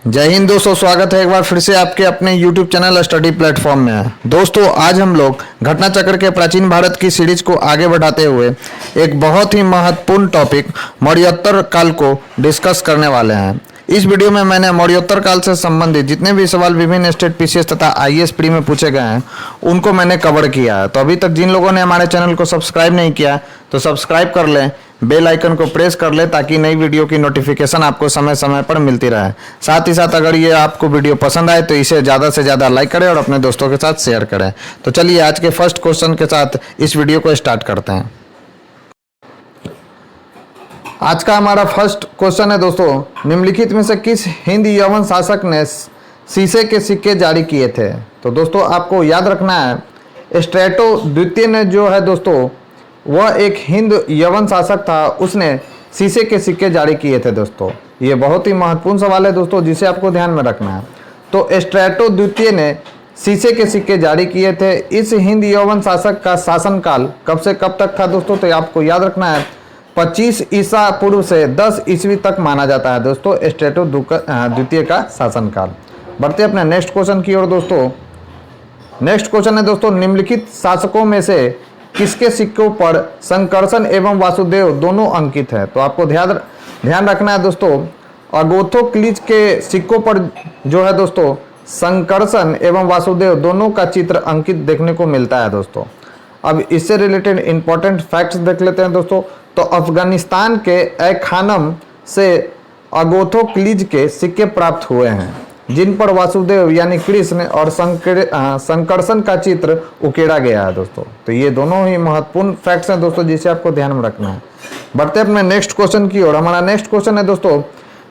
जय हिंद दोस्तों, स्वागत है एक बार फिर से आपके अपने YouTube चैनल स्टडी प्लेटफॉर्म में। दोस्तों आज हम लोग घटना चक्र के प्राचीन भारत की सीरीज को आगे बढ़ाते हुए एक बहुत ही महत्वपूर्ण टॉपिक मौर्योत्तर काल को डिस्कस करने वाले हैं। इस वीडियो में मैंने मौर्योत्तर काल से संबंधित जितने भी सवाल विभिन्न स्टेट पीसीएस तथा आईएएस प्री में पूछे गए हैं उनको मैंने कवर किया है। तो अभी तक जिन लोगों ने हमारे चैनल को सब्सक्राइब नहीं किया तो सब्सक्राइब कर लें, बेल आइकन को प्रेस कर ले ताकि नई वीडियो की नोटिफिकेशन आपको समय समय पर मिलती रहे। साथ ही साथ अगर ये आपको वीडियो पसंद आए तो इसे ज़्यादा से ज़्यादा लाइक करें और अपने दोस्तों के साथ शेयर करें। तो चलिए आज के फर्स्ट क्वेश्चन के साथ इस वीडियो को स्टार्ट करते हैं। आज का हमारा फर्स्ट क्वेश्चन है दोस्तों, निम्नलिखित में से किस हिंद यवन शासक ने शीशे के सिक्के जारी किए थे? तो दोस्तों आपको याद रखना है, स्ट्रेटो द्वितीय ने जो है दोस्तों वह एक हिंद यवन शासक था, उसने शीशे के सिक्के जारी किए थे। दोस्तों ये बहुत ही महत्वपूर्ण सवाल है दोस्तों जिसे आपको ध्यान में रखना है। तो स्ट्रेटो द्वितीय ने शीशे के सिक्के जारी किए थे। इस हिंद यवन शासक का शासनकाल कब से कब तक था दोस्तों? तो आपको याद रखना है 25 ईसा पूर्व से 10 ईस्वी तक माना जाता है दोस्तों स्ट्रेटो द्वितीय का शासनकाल। बढ़ते अपने नेक्स्ट क्वेश्चन की ओर दोस्तों। नेक्स्ट क्वेश्चन है दोस्तों, निम्नलिखित शासकों में से किसके सिक्कों पर संकर्षण एवं वासुदेव दोनों अंकित है? तो आपको ध्यान रखना है दोस्तों, अगोथोक्लिज के सिक्कों पर जो है दोस्तों संकर्षण एवं वासुदेव दोनों का चित्र अंकित देखने को मिलता है दोस्तों। अब इससे रिलेटेड इंपॉर्टेंट फैक्ट्स देख लेते हैं दोस्तों। तो अफगानिस्तान के ए खानम से अगोथोक्लिज के सिक्के प्राप्त हुए हैं जिन पर वासुदेव यानी कृष्ण और संकर्षण का चित्र उकेरा गया है दोस्तों। तो ये दोनों ही महत्वपूर्ण फैक्ट्स हैं दोस्तों जिसे आपको ध्यान में रखना है। बढ़ते अपने नेक्स्ट क्वेश्चन की ओर। हमारा नेक्स्ट क्वेश्चन है दोस्तों,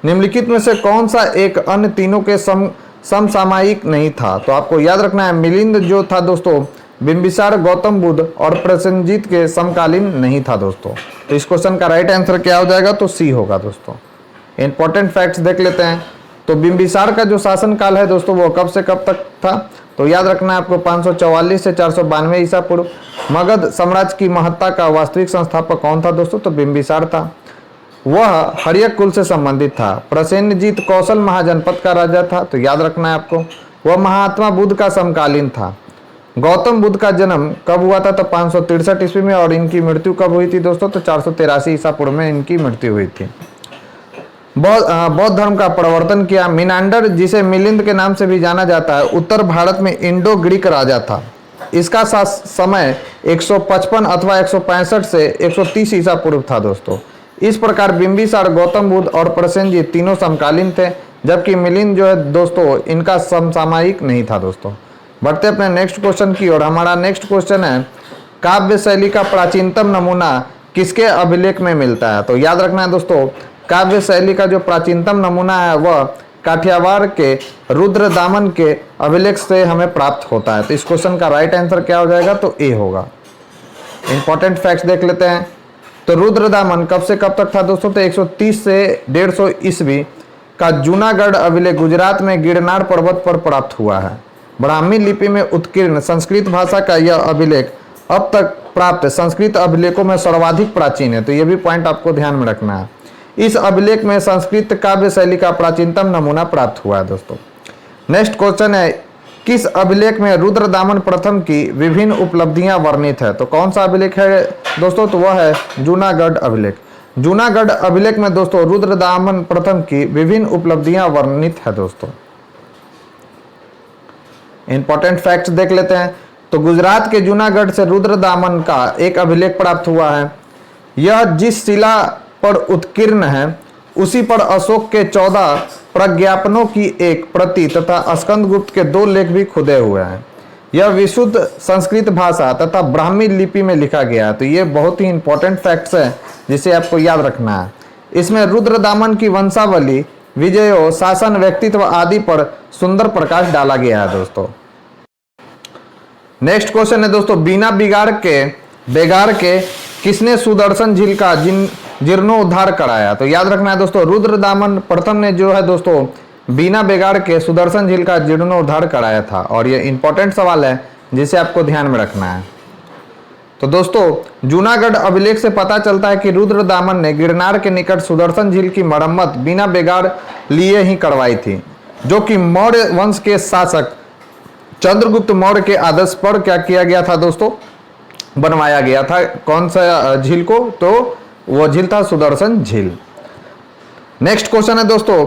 निम्नलिखित में से कौन सा एक अन्य तीनों के समसामयिक नहीं था? तो आपको याद रखना है, मिलिंद जो था दोस्तों बिंबिसार, गौतम बुद्ध और प्रसेनजीत के समकालीन नहीं था दोस्तों। तो इस क्वेश्चन का राइट आंसर क्या हो जाएगा? तो सी होगा दोस्तों। इंपॉर्टेंट फैक्ट्स देख लेते हैं। तो बिंबिसार का जो शासनकाल है दोस्तों वो कब से कब तक था? तो याद रखना है आपको 544 से 492 ईसा पूर्व। मगध साम्राज्य की महत्ता का वास्तविक संस्थापक कौन था दोस्तों? तो बिंबिसार था। वह हर्यक कुल से संबंधित था। प्रसेनजीत कौशल महाजनपद का राजा था। तो याद रखना है आपको, वह महात्मा बुद्ध का समकालीन था। गौतम बुद्ध का जन्म कब हुआ था? तो 563 ईस्वी में। और इनकी मृत्यु कब हुई थी दोस्तों? तो 483 ईसा पूर्व में इनकी मृत्यु हुई थी। बौद्ध धर्म का प्रवर्तन किया। मिनांडर जिसे मिलिंद के नाम से भी जाना जाता है उत्तर भारत में इंडो ग्रीक राजा था। इसका समय 155 अथवा 165 से 130 ईसा पूर्व था दोस्तों। इस प्रकार बिंबिसार, गौतम बुद्ध और प्रसेनजीत तीनों समकालीन थे, जबकि मिलिंद जो है दोस्तों इनका समसामयिक नहीं था दोस्तों। बढ़ते अपने नेक्स्ट क्वेश्चन की ओर। हमारा नेक्स्ट क्वेश्चन है, काव्य शैली का प्राचीनतम नमूना किसके अभिलेख में मिलता है? तो याद रखना है दोस्तों, काव्य शैली का जो प्राचीनतम नमूना है वह काठियावाड़ के रुद्रदामन के अभिलेख से हमें प्राप्त होता है। तो इस क्वेश्चन का राइट आंसर क्या हो जाएगा? तो ए होगा। इंपॉर्टेंट फैक्ट्स देख लेते हैं। तो रुद्रदामन कब से कब तक था दोस्तों? तो 130 से 150 ईस्वी का जूनागढ़ अभिलेख गुजरात में गिरनार पर्वत पर प्राप्त हुआ है। ब्राह्मी लिपि में उत्कीर्ण संस्कृत भाषा का यह अभिलेख अब तक प्राप्त संस्कृत अभिलेखों में सर्वाधिक प्राचीन है। तो यह भी पॉइंट आपको ध्यान में रखना है। इस अभिलेख में संस्कृत काव्य शैली का प्राचीनतम नमूना प्राप्त हुआ है दोस्तों। नेक्स्ट क्वेश्चन है, किस अभिलेख में रुद्रदामन प्रथम की विभिन्न उपलब्धियां वर्णित है? तो कौन सा अभिलेख है दोस्तों? तो वह है जूनागढ़ अभिलेख। जूनागढ़ अभिलेख में दोस्तों रुद्रदामन प्रथम की विभिन्न उपलब्धियां वर्णित है दोस्तों। इंपॉर्टेंट फैक्ट्स देख लेते हैं। तो गुजरात के जूनागढ़ से रुद्रदामन का एक अभिलेख प्राप्त हुआ है। यह जिस शिला पर उत्कीर्ण है उसी पर अशोक के 14 प्रज्ञापनों की एक प्रति तथा स्कंदगुप्त के 2 लेख भी खुदे हुए हैं। यह विशुद्ध संस्कृत भाषा तथा ब्राह्मी लिपि में लिखा गया है। तो ये बहुत ही इंपॉर्टेंट फैक्ट्स है जिसे आपको याद रखना है। इसमें रुद्रदामन की वंशावली, विजयों, शासन, व्यक्तित्व आदि पर सुंदर प्रकाश डाला गया है दोस्तों। नेक्स्ट क्वेश्चन है दोस्तों, बिना बेगार के किसने सुदर्शन झील का जीर्णोद्धार कराया? तो याद रखना है दोस्तों, रुद्रदामन प्रथम ने जो है दोस्तों बिना बेगार के सुदर्शन झील का जीर्णोद्धार कराया था। और ये इंपॉर्टेंट सवाल है जिसे आपको ध्यान में रखना है। तो दोस्तों जूनागढ़ अभिलेख से पता चलता है कि रुद्रदामन ने गिरनार के निकट सुदर्शन झील की मरम्मत बिना बेगार लिए ही करवाई थी। जो कि मौर्य वंश के शासक चंद्रगुप्त मौर्य के आदेश पर क्या किया गया था दोस्तों, बनवाया गया था। कौन सा झील को, तो वो झील था सुदर्शन झील। नेक्स्ट क्वेश्चन है दोस्तों,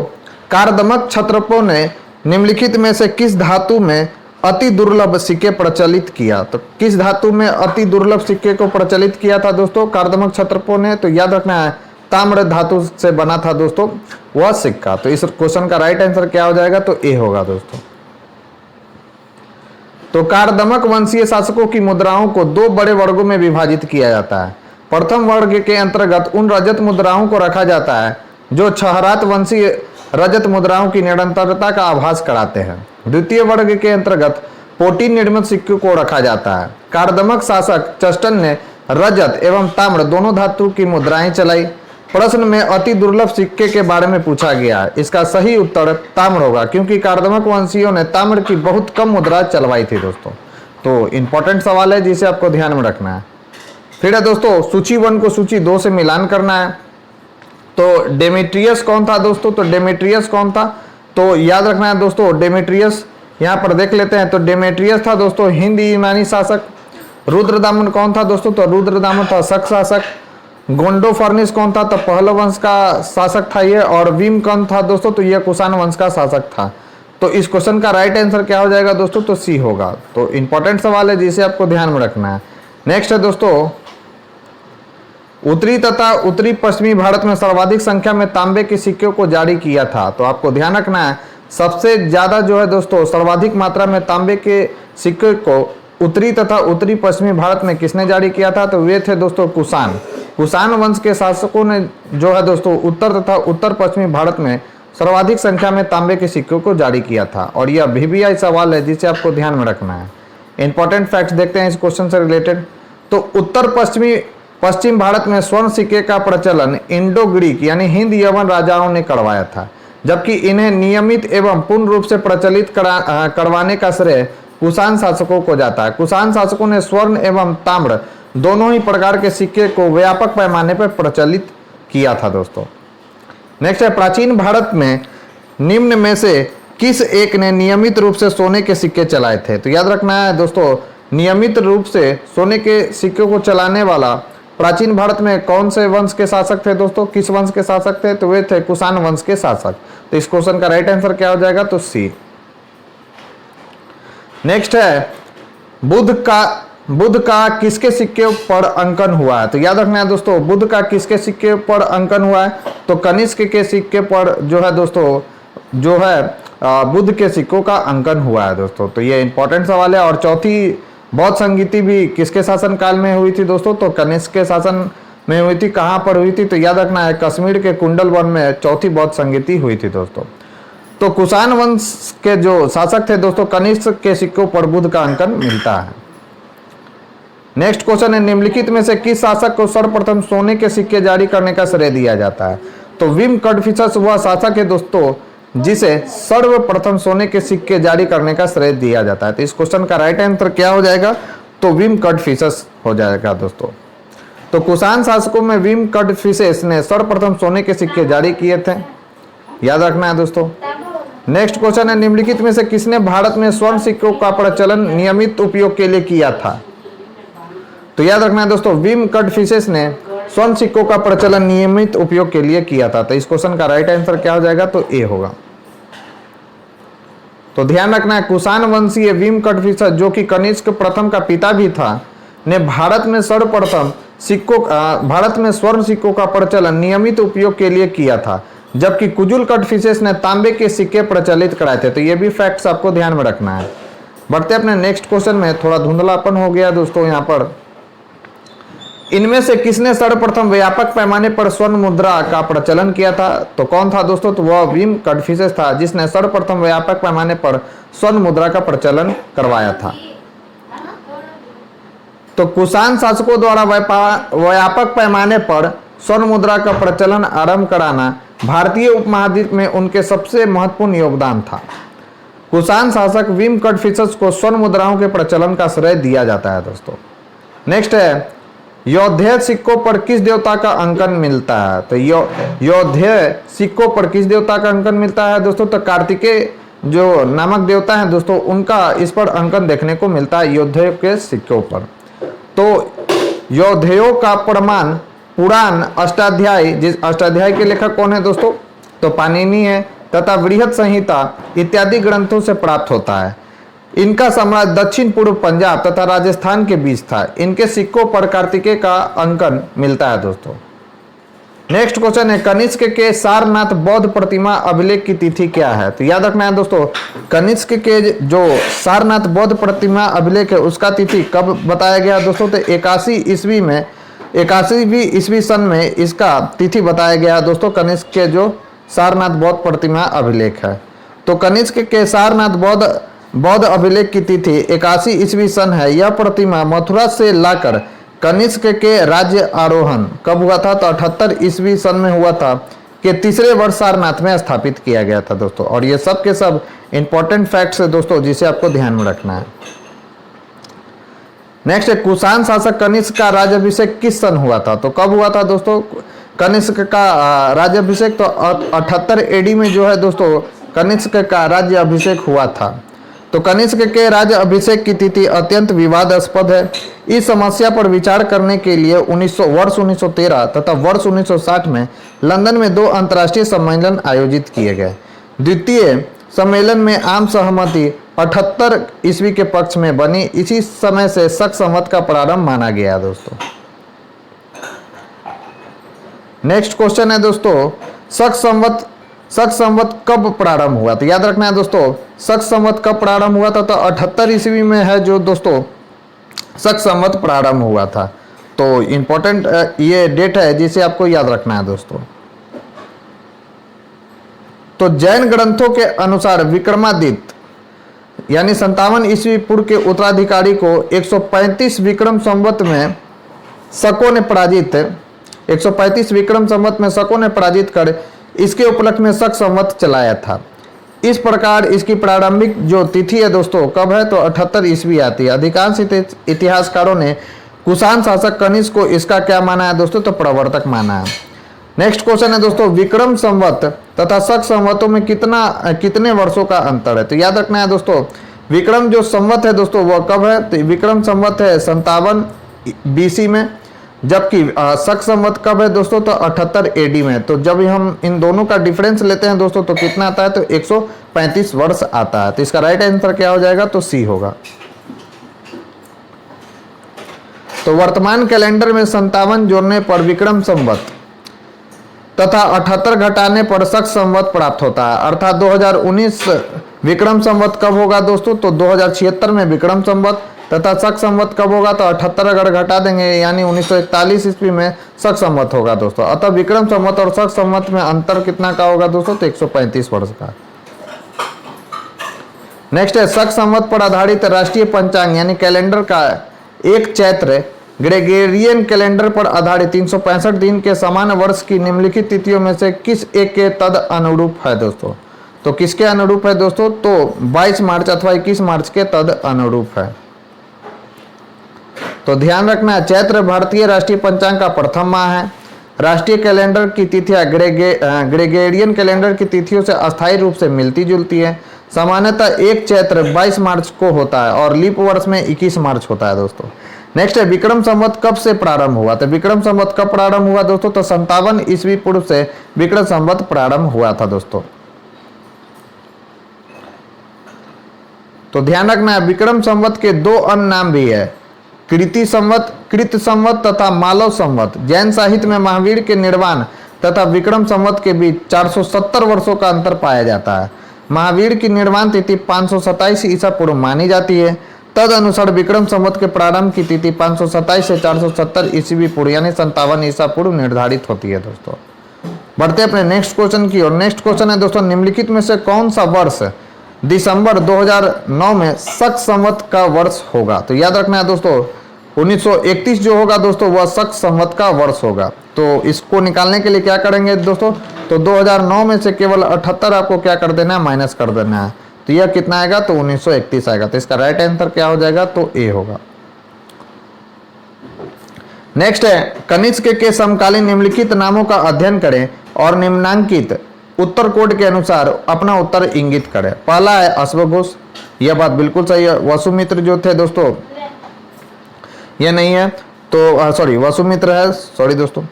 कारदमक क्षत्रपों ने निम्नलिखित में से किस धातु में अति दुर्लभ सिक्के प्रचलित किया। तो किस धातु में अति दुर्लभ सिक्के को प्रचलित किया था दोस्तों कारदमक क्षत्रपों ने, तो याद रखना है ताम्र धातु से बना था दोस्तों वह सिक्का। तो इस क्वेश्चन का राइट आंसर क्या हो जाएगा, तो ए होगा दोस्तों। तो कारदमक वंशीय शासकों की मुद्राओं को दो बड़े वर्गों में विभाजित किया जाता है। प्रथम वर्ग के अंतर्गत उन रजत मुद्राओं को रखा जाता है जो छहरात वंशीय रजत मुद्राओं की निरंतरता का आभास कराते हैं। द्वितीय वर्ग के अंतर्गत पोटी निर्मित सिक्कों को रखा जाता है। कारदमक शासक चस्टन ने रजत एवं ताम्र दोनों धातु की मुद्राएं चलाई। प्रश्न में अति दुर्लभ सिक्के के बारे में पूछा गया है। इसका सही उत्तर ताम्र होगा, क्योंकि कारदमक वंशियों ने ताम्र की बहुत कम मुद्रा चलवाई थी दोस्तों। तो इंपॉर्टेंट सवाल है जिसे आपको ध्यान में रखना है। फिर है दोस्तों सूची 1 को सूची 2 से मिलान करना है। तो डेमेट्रियस कौन था दोस्तों, तो डेमेट्रियस कौन था, तो याद रखना है दोस्तों डेमेट्रियस यहाँ पर देख लेते हैं। तो डेमेट्रियस था दोस्तों हिंद यूनानी शासक। रुद्रदामन कौन था दोस्तों, तो रुद्रदामन था शक शासक। गोंडोफर्निस कौन था, तो पहलव वंश का शासक था ये। और वीम कौन था दोस्तों, तो यह कुषाण वंश का शासक था। तो इस क्वेश्चन का राइट आंसर क्या हो जाएगा दोस्तों, तो सी होगा। तो इंपॉर्टेंट सवाल है जिसे आपको ध्यान में रखना है। नेक्स्ट है दोस्तों, उत्तरी तथा उत्तरी पश्चिमी भारत में सर्वाधिक संख्या में तांबे के सिक्कों को जारी किया था। तो आपको ध्यान रखना है सबसे ज्यादा जो है दोस्तों सर्वाधिक मात्रा में तांबे के सिक्के को उत्तरी तथा उत्तरी पश्चिमी भारत में किसने जारी किया था, तो वे थे दोस्तों कुषाण। कुषाण वंश के शासकों ने जो है दोस्तों उत्तर तथा उत्तर पश्चिमी भारत में सर्वाधिक संख्या में तांबे के सिक्कों को जारी किया था। और यह VVI सवाल है जिसे आपको ध्यान में रखना है। इंपॉर्टेंट फैक्ट्स देखते हैं इस क्वेश्चन से रिलेटेड। तो उत्तर पश्चिम भारत में स्वर्ण सिक्के का प्रचलन इंडो ग्रीक यानी हिंद यवन राजाओं ने करवाया था, जबकि इन्हें नियमित एवं पूर्ण रूप से प्रचलित करवाने का श्रेय कुषाण शासकों को जाता है। कुषाण शासकों ने स्वर्ण एवं ताम्र दोनों ही प्रकार के सिक्के को व्यापक पैमाने पर प्रचलित किया था दोस्तों। नेक्स्ट है, प्राचीन भारत में निम्न में से किस एक ने नियमित रूप से सोने के सिक्के चलाए थे। तो याद रखना है दोस्तों नियमित रूप से सोने के सिक्कों को चलाने वाला प्राचीन भारत में कौन से वंश के शासक थे दोस्तों, किस वंश के शासक थे, तो वे थे कुषाण वंश के शासक। तो इस क्वेश्चन का राइट आंसर क्या हो जाएगा, तो सी। नेक्स्ट है, बुद्ध का किसके सिक्के पर अंकन हुआ है। तो याद रखना है दोस्तों बुद्ध का किसके सिक्के पर अंकन हुआ है, तो कनिष्क के सिक्के पर जो है दोस्तों जो है बुद्ध के सिक्कों का अंकन हुआ है दोस्तों। तो ये इंपॉर्टेंट सवाल है। और चौथी बौद्ध संगीति भी किसके शासन काल में हुई थी दोस्तों, तो कनिष्क के शासन में हुई थी। कहाँ पर हुई थी, तो याद रखना है कश्मीर के कुंडल वन में चौथी बौद्ध संगीति हुई थी दोस्तों। तो कुषाण वंश के जो शासक थे दोस्तों कनिष्क के सिक्कों पर बुद्ध का अंकन मिलता है। नेक्स्ट क्वेश्चन है, निम्नलिखित में से किस शासक को सर्वप्रथम सोने के सिक्के जारी करने का श्रेय दिया जाता है। तो विम कड़फिसस वह शासक है दोस्तों जिसे सर्वप्रथम सोने के सिक्के जारी करने का श्रेय दिया जाता है। तो इस क्वेश्चन का राइट आंसर क्या हो जाएगा, तो विम कड़फिसस हो जाएगा दोस्तों। तो कुषाण शासकों में विम कड़फिसस ने सर्वप्रथम सोने के सिक्के जारी किए थे, याद रखना है दोस्तों। नेक्स्ट क्वेश्चन है, निम्नलिखित में से किसने भारत में स्वर्ण सिक्कों का प्रचलन नियमित उपयोग के लिए किया था। तो याद रखना है दोस्तों विम कड़फिसस ने स्वर्ण सिक्कों का प्रचलन नियमित उपयोग के लिए किया था। तो इस क्वेश्चन का राइट आंसर क्या हो जाएगा, तो ए होगा। तो ध्यान रखना है कुषाण वंशीय विम कड़फिसस जो कि कनिष्क प्रथम का पिता भी था ने भारत में सर्वप्रथम भारत में स्वर्ण सिक्कों का प्रचलन नियमित उपयोग के लिए किया था, जबकि कुजुल कड़फिसस ने तांबे के सिक्के प्रचलित कराए थे। तो ये भी फैक्ट्स आपको ध्यान में रखना है। बढ़ते अपने नेक्स्ट क्वेश्चन में। थोड़ा धुंधलापन हो गया दोस्तों यहाँ पर। इनमें से किसने सर्वप्रथम व्यापक पैमाने पर स्वर्ण मुद्रा का प्रचलन किया था। तो कौन था दोस्तों, तो वह विम कड़फिसस था जिसने सर्वप्रथम व्यापक पैमाने पर स्वर्ण मुद्रा का प्रचलन करवाया था। तो कुषाण शासकों द्वारा व्यापक पैमाने पर स्वर्ण मुद्रा का प्रचलन आरंभ कराना भारतीय उपमहाद्वीप में उनके सबसे महत्वपूर्ण योगदान था। कुषाण शासक विम कड़फिसस को स्वर्ण मुद्राओं के प्रचलन का श्रेय दिया जाता है दोस्तों। नेक्स्ट है, योद्धेय सिक्कों पर किस देवता का अंकन मिलता है। तो योद्धेय सिक्कों पर किस देवता का अंकन मिलता है दोस्तों, तो कार्तिकेय जो नामक देवता हैं दोस्तों, उनका इस पर अंकन देखने को मिलता है यौधेय के सिक्कों पर। तो यौधेयों का प्रमाण पुराण, अष्टाध्यायी, जिस अष्टाध्यायी के लेखक कौन है दोस्तों, तो पाणिनि है, तथा बृहत संहिता इत्यादि ग्रंथों से प्राप्त होता है। इनका साम्राज्य दक्षिण पूर्व पंजाब तथा राजस्थान के बीच था। इनके सिक्कों पर कार्तिकेय का अंकन मिलता है दोस्तों। नेक्स्ट क्वेश्चन है, कनिष्क के सारनाथ बौद्ध प्रतिमा अभिलेख की तिथि क्या है? तो याद रखना है दोस्तों, कनिष्क के जो सारनाथ बौद्ध प्रतिमा अभिलेख है उसका तिथि कब बताया गया दोस्तों? तो 81वीं ईस्वी सन में इसका तिथि बताया गया है दोस्तों। कनिष्क के जो सारनाथ बौद्ध प्रतिमा अभिलेख है, तो कनिष्क के सारनाथ बौद्ध अभिलेख की तिथि 81 ईस्वी सन है। यह प्रतिमा मथुरा से लाकर कनिष्क के राज्य आरोहण कब हुआ था? तो 78 ईस्वी सन में हुआ था, कि तीसरे वर्ष सारनाथ में स्थापित किया गया था दोस्तों। और ये सब के सब इंपॉर्टेंट फैक्ट्स है दोस्तों, जिसे आपको ध्यान में रखना है। नेक्स्ट है, कुषाण शासक कनिष्क का राज्याभिषेक किस सन हुआ था? तो कब हुआ था दोस्तों कनिष्क का राज्याभिषेक? तो 78 एडी में जो है दोस्तों कनिष्क का राज्याभिषेक हुआ था। तो कनिष्क के राज्य अभिषेक की तिथि अत्यंत विवादास्पद है। इस समस्या पर विचार करने के लिए वर्ष 1913 तथा वर्ष 1960 में लंदन में 2 अंतर्राष्ट्रीय सम्मेलन आयोजित किए गए। द्वितीय सम्मेलन में आम सहमति 78 ईस्वी के पक्ष में बनी। इसी समय से शक संवत का प्रारंभ माना गया दोस्तों। नेक्स्ट क्वेश्चन है दोस्तों, शक संवत कब प्रारंभ हुआ? तो याद रखना है दोस्तों, शक संवत कब प्रारंभ हुआ था? तो 78 ईस्वी में है जो दोस्तों शक संवत प्रारंभ हुआ था। तो इंपॉर्टेंट ये डेट है जिसे आपको याद रखना है दोस्तों। तो जैन ग्रंथों के अनुसार विक्रमादित्य यानी 57 ईस्वी पूर्व के उत्तराधिकारी को 135 विक्रम संवत में शकों ने पराजित 135 विक्रम संवत में शकों ने पराजित कर इसके उपलक्ष्य में शक संवत चलाया था। इस प्रकार इसकी प्रारंभिक जो तिथि है दोस्तों कब है? तो 78 ईस्वी आती है। अधिकांश इतिहासकारों ने कुषाण शासक कनिष्क को इसका क्या माना है दोस्तों? तो प्रवर्तक माना है। नेक्स्ट क्वेश्चन है दोस्तों, विक्रम संवत तथा शक संवतों में कितने वर्षों का अंतर है? तो याद रखना है दोस्तों, विक्रम जो संवत है दोस्तों वह कब है? तो विक्रम संवत है 57 BC में, जबकि शक संवत कब है दोस्तों? तो 78 एडी में। तो जब हम इन दोनों का डिफरेंस लेते हैं दोस्तों तो कितना आता है? तो 135 वर्ष आता है। तो इसका राइट आंसर क्या हो जाएगा? तो सी होगा। तो वर्तमान कैलेंडर में 57 जोड़ने पर विक्रम संवत तथा 78 घटाने पर शक संवत प्राप्त होता है। अर्थात 2019 विक्रम संवत कब होगा दोस्तों? तो 2076 में विक्रम संवत तथा शक संवत कब होगा? तो 78 अगर घटा देंगे यानी 1941 ईस्वी में शक संवत होगा दोस्तों। अतः विक्रम संवत और शक संवत में अंतर कितना का होगा दोस्तों? तो 135 वर्ष का। नेक्स्ट है, शक संवत पर आधारित राष्ट्रीय पंचांग यानी कैलेंडर का एक चैत्र ग्रेगोरियन कैलेंडर पर आधारित 365 दिन के समान वर्ष की निम्नलिखित तिथियों में से किस एक के तद अनुरूप है दोस्तों? तो किसके अनुरूप है दोस्तों? तो 22 मार्च अथवा 21 मार्च के तद अनुरूप है। तो ध्यान रखना है, चैत्र भारतीय राष्ट्रीय पंचांग का प्रथम माह है। राष्ट्रीय कैलेंडर की तिथियां ग्रेगोरियन कैलेंडर की तिथियों से अस्थायी रूप से मिलती जुलती है। सामान्यतः एक चैत्र 22 मार्च को होता है और लीप वर्ष में 21 मार्च होता है दोस्तों। नेक्स्ट है, विक्रम संवत कब से प्रारंभ हुआ? तो विक्रम संवत कब प्रारंभ हुआ दोस्तों? तो 57 ईस्वी पूर्व से विक्रम संवत प्रारंभ हुआ था दोस्तों। तो ध्यान रखना है, विक्रम संवत के 2 अन्य नाम भी है, कृत संवत तथा मालव संवत। जैन साहित्य में महावीर के निर्वाण तथा विक्रम संवत के बीच 470 वर्षों का अंतर पाया जाता है। महावीर की निर्वाण तिथि 527 ईसा पूर्व मानी जाती है। तद अनुसार विक्रम संवत के प्रारंभ की तिथि 527 से 470 ईस्वी पूर्व यानी 57 ईसा पूर्व निर्धारित होती है दोस्तों। बढ़ते अपने नेक्स्ट क्वेश्चन की ओर। नेक्स्ट क्वेश्चन है दोस्तों, निम्नलिखित में से कौन सा वर्ष दिसंबर 2009 में शक संवत का वर्ष होगा? तो याद रखना है दोस्तों, 1931 जो होगा दोस्तों वह शक संवत का वर्ष होगा। तो इसको निकालने के लिए क्या करेंगे दोस्तों? तो 2009 में से केवल 78 आपको क्या कर देना है? माइनस कर देना है। तो यह कितना आएगा? तो 1931 आएगा। तो इसका राइट आंसर क्या हो जाएगा? तो ए होगा। नेक्स्ट है, कनिष्क के समकालीन निम्नलिखित नामों का अध्ययन करें और निम्नांकित उत्तर कोड के अनुसार अपना उत्तर इंगित करें। पहला है अश्वघोष, यह बात बिल्कुल सही है। वसुमित्र जो थे दोस्तों ये नहीं है, तो सॉरी वसुमित्र है, सॉरी दोस्तों।